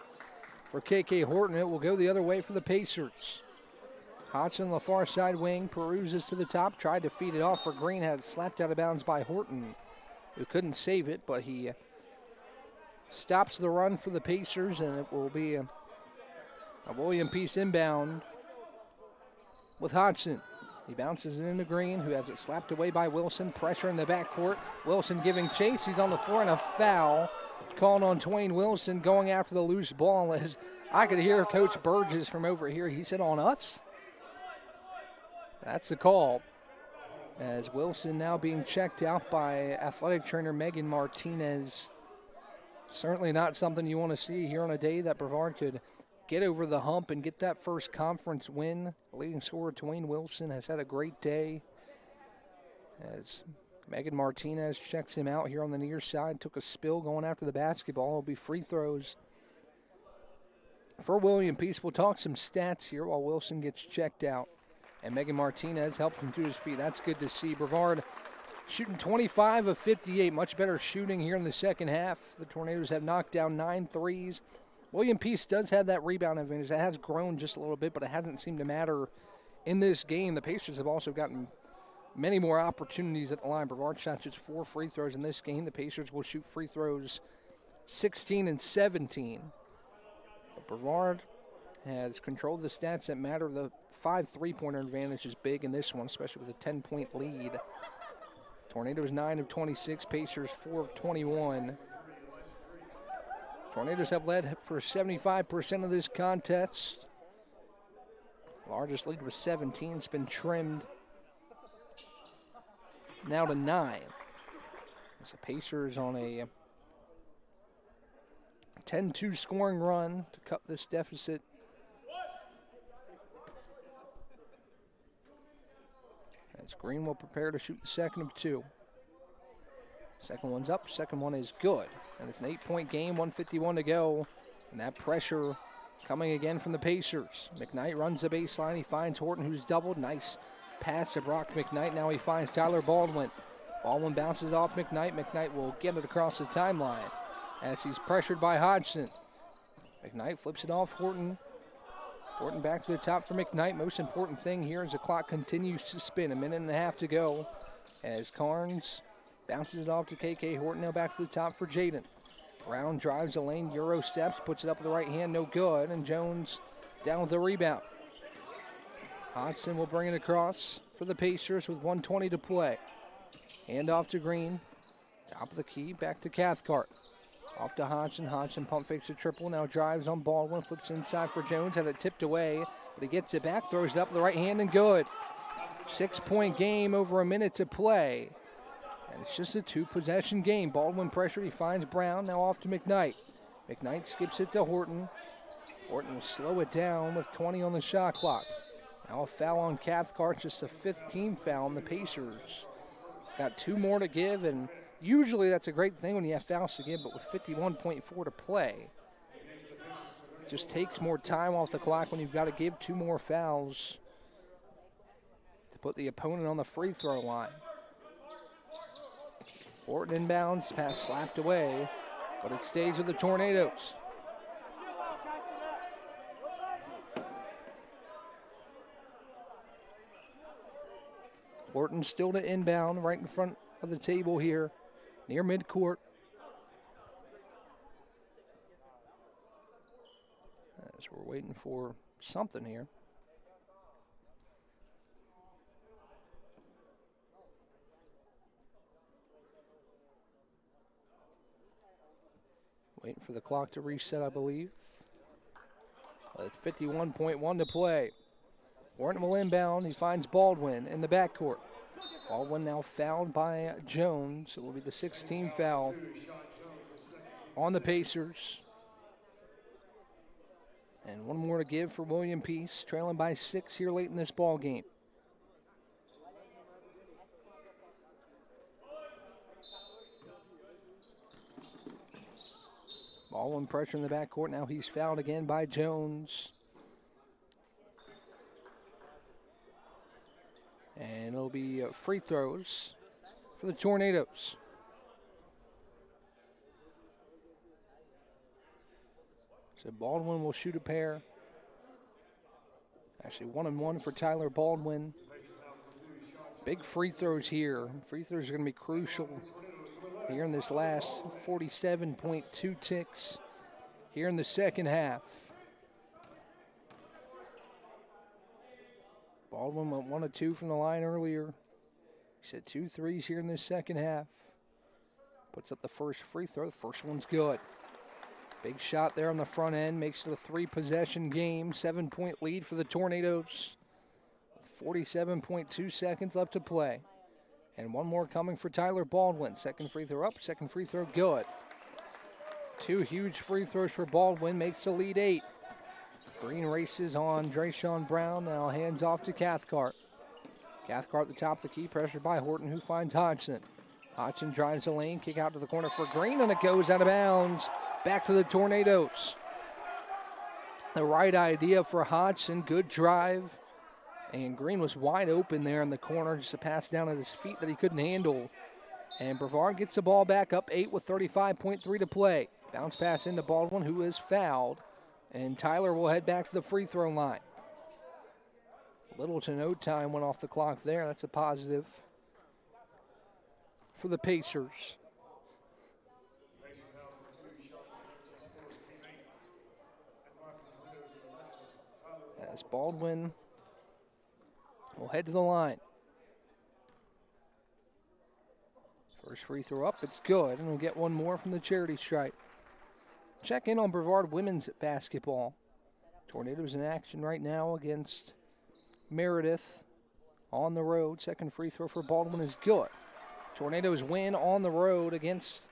for KK Horton. It will go the other way for the Pacers. Hodgson on the far side wing, peruses to the top, tried to feed it off for Green, had it slapped out of bounds by Horton, who couldn't save it, but he stops the run for the Pacers, and it will be a William Peace inbound with Hodgson. He bounces it into Green, who has it slapped away by Wilson. Pressure in the backcourt. Wilson giving chase. He's on the floor, and a foul called on Twain Wilson going after the loose ball. As I could hear Coach Burgess from over here. He said, "On us?" That's the call. As Wilson now being checked out by athletic trainer Megan Martinez. Certainly not something you want to see here on a day that Brevard could get over the hump and get that first conference win. Leading scorer Twain Wilson has had a great day as Megan Martinez checks him out here on the near side. Took a spill going after the basketball. It'll be free throws for William Peace. We'll talk some stats here while Wilson gets checked out. And Megan Martinez helped him to his feet. That's good to see. Brevard shooting 25 of 58. Much better shooting here in the second half. The Tornadoes have knocked down 9 threes. William Peace does have that rebound advantage. That has grown just a little bit, but it hasn't seemed to matter in this game. The Pacers have also gotten many more opportunities at the line. Brevard shot just 4 free throws in this game. The Pacers will shoot free throws 16 and 17. But Brevard has controlled the stats that matter. The 5 3-pointer advantage is big in this one, especially with a 10-point lead. Tornadoes 9 of 26, Pacers 4 of 21. Tornadoes have led for 75% of this contest. Largest lead was 17. It's been trimmed now to 9. As the Pacers on a 10-2 scoring run to cut this deficit. As Green will prepare to shoot the second of 2. Second one's up, second one is good. And it's an 8-point game, 1:51 to go. And that pressure coming again from the Pacers. McKnight runs the baseline, he finds Horton who's doubled. Nice pass to Brock McKnight, now he finds Tyler Baldwin. Baldwin bounces off McKnight, McKnight will get it across the timeline as he's pressured by Hodgson. McKnight flips it off Horton. Horton back to the top for McKnight. Most important thing here is the clock continues to spin. 1.5 minutes to go as Carnes bounces it off to KK Horton. Now back to the top for Jaden. Brown drives the lane, Euro steps, puts it up with the right hand, no good. And Jones down with the rebound. Hodgson will bring it across for the Pacers with 1:20 to play. Hand off to Green. Top of the key, back to Cathcart. Off to Hodgson. Hodgson pump fakes a triple. Now drives on Baldwin. Flips inside for Jones. Had it tipped away. But he gets it back. Throws it up with the right hand and good. 6-point game over 1 minute to play. And it's just a 2-possession game. Baldwin pressured. He finds Brown. Now off to McKnight. McKnight skips it to Horton. Horton will slow it down with 20 on the shot clock. Now a foul on Cathcart. Just a 5th team foul on the Pacers. Got 2 more to give, and usually that's a great thing when you have fouls to give, but with 51.4 to play, it just takes more time off the clock when you've got to give 2 more fouls to put the opponent on the free throw line. Horton inbounds, pass slapped away, but it stays with the Tornadoes. Horton still to inbound right in front of the table here, near midcourt. As we're waiting for something here. Waiting for the clock to reset, I believe. With 51.1 to play. Horton will inbound. He finds Baldwin in the backcourt. Baldwin now fouled by Jones. It will be the 6th team foul on the Pacers. And 1 more to give for William Peace, trailing by 6 here late in this ball game. Baldwin pressure in the backcourt. Now he's fouled again by Jones. And it'll be free throws for the Tornadoes. So Baldwin will shoot a pair. Actually 1-and-1 for Tyler Baldwin. Big free throws here. Free throws are going to be crucial here in this last 47.2 ticks here in the second half. Baldwin went 1 of 2 from the line earlier. He said 2 threes here in this second half. Puts up the first free throw. The first one's good. Big shot there on the front end. Makes it a 3-possession game. 7-point lead for the Tornadoes. 47.2 seconds left to play. And 1 more coming for Tyler Baldwin. Second free throw up. Second free throw good. 2 huge free throws for Baldwin. Makes the lead 8. Green races on Drayshawn Brown. Now hands off to Cathcart. Cathcart at the top of the key, pressured by Horton, who finds Hodgson. Hodgson drives the lane, kick out to the corner for Green, and it goes out of bounds. Back to the Tornadoes. The right idea for Hodgson, good drive. And Green was wide open there in the corner, just a pass down at his feet that he couldn't handle. And Brevard gets the ball back up 8 with 35.3 to play. Bounce pass into Baldwin, who is fouled. And Tyler will head back to the free throw line. Little to no time went off the clock there. That's a positive for the Pacers. As Baldwin will head to the line. First free throw up, it's good, and we'll get one more from the charity stripe. Check in on Brevard women's basketball. Tornadoes in action right now against Meredith on the road. Second free throw for Baldwin is good. Tornadoes win on the road against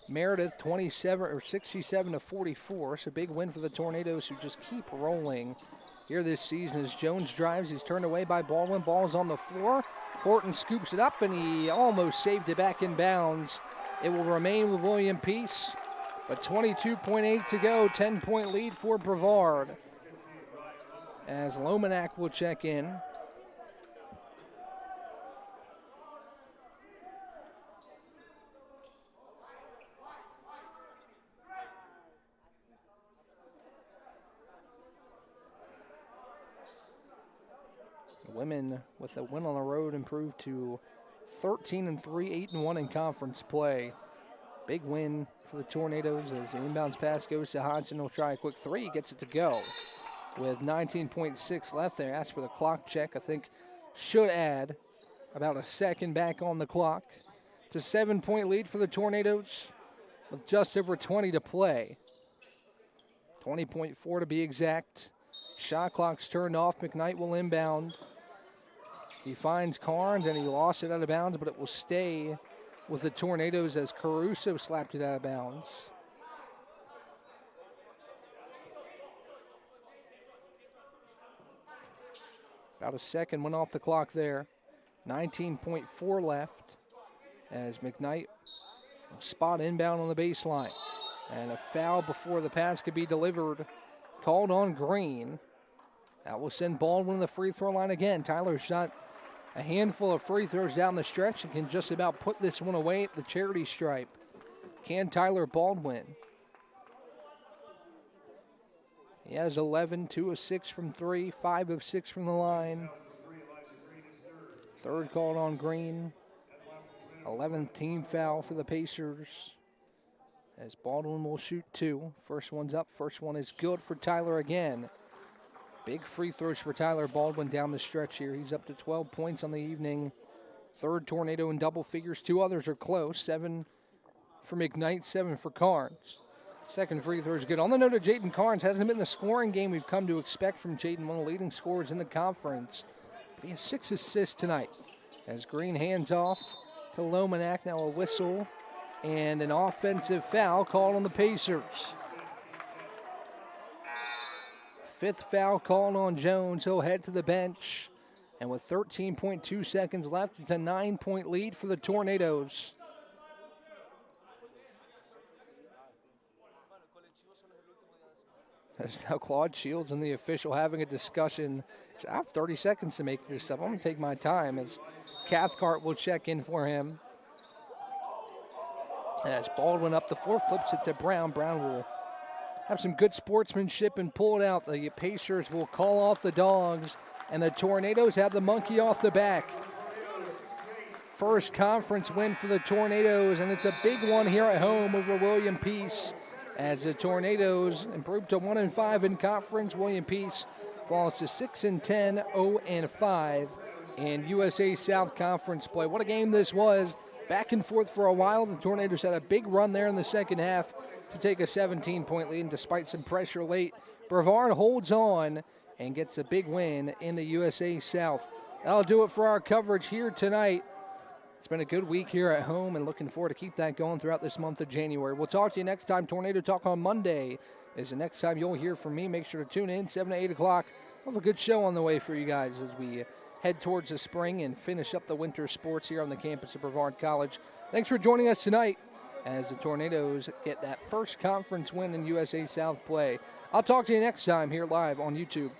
Meredith 67 to 44. It's a big win for the Tornadoes, who just keep rolling here this season. As Jones drives, he's turned away by Baldwin. Ball's on the floor. Horton scoops it up, and he almost saved it back in bounds. It will remain with William Peace, but 22.8 to go. 10-point lead for Brevard, as Lomanak will check in. Women, with a win on the road, improved to 13-3, 8-1 in conference play. Big win for the Tornadoes as the inbounds pass goes to Hodgson. He'll try a quick three, gets it to go. With 19.6 left there, asked for the clock check. I think should add about a second back on the clock. It's a 7-point lead for the Tornadoes with just over 20 to play. 20.4 to be exact. Shot clock's turned off. McKnight will inbound. He finds Carnes, and he lost it out of bounds, but it will stay with the Tornadoes as Caruso slapped it out of bounds. About a second went off the clock there. 19.4 left as McKnight will spot inbound on the baseline. And a foul before the pass could be delivered, called on Green. That will send Baldwin to the free throw line again. Tyler shot a handful of free throws down the stretch and can just about put this one away at the charity stripe. Can Tyler Baldwin? He has 11, 2 of 6 from 3, 5 of 6 from the line. Third called on Green. 11th team foul for the Pacers, as Baldwin will shoot 2. First one's up, first one is good for Tyler again. Big free throws for Tyler Baldwin down the stretch here. He's up to 12 points on the evening. Third Tornado in double figures. 2 others are close. 7 for McKnight, 7 for Carnes. Second free throw is good. On the note of Jaden Carnes, hasn't been the scoring game we've come to expect from Jaden, one of the leading scorers in the conference. But he has 6 assists tonight. As Green hands off to Lomanak. Now a whistle and an offensive foul called on the Pacers. 5th foul called on Jones. He'll head to the bench. And with 13.2 seconds left, it's a 9-point lead for the Tornadoes. That's now Claude Shields and the official having a discussion. I have 30 seconds to make this up. I'm going to take my time as Cathcart will check in for him. As Baldwin up the floor, flips it to Brown. Brown will have some good sportsmanship and pull it out. The Pacers will call off the Dogs, and the Tornadoes have the monkey off the back. First conference win for the Tornadoes, and it's a big one here at home over William Peace. As the Tornadoes improve to 1-5 in conference, William Peace falls to 6-10, 0-5 in USA South Conference play. What a game this was. Back and forth for a while. The Tornadoes had a big run there in the second half to take a 17-point lead, and despite some pressure late, Brevard holds on and gets a big win in the USA South. That'll do it for our coverage here tonight. It's been a good week here at home, and looking forward to keep that going throughout this month of January. We'll talk to you next time. Tornado Talk on Monday is the next time you'll hear from me. Make sure to tune in 7 to 8 o'clock. We'll have a good show on the way for you guys as we head towards the spring and finish up the winter sports here on the campus of Brevard College. Thanks for joining us tonight as the Tornadoes get that first conference win in USA South play. I'll talk to you next time here live on YouTube.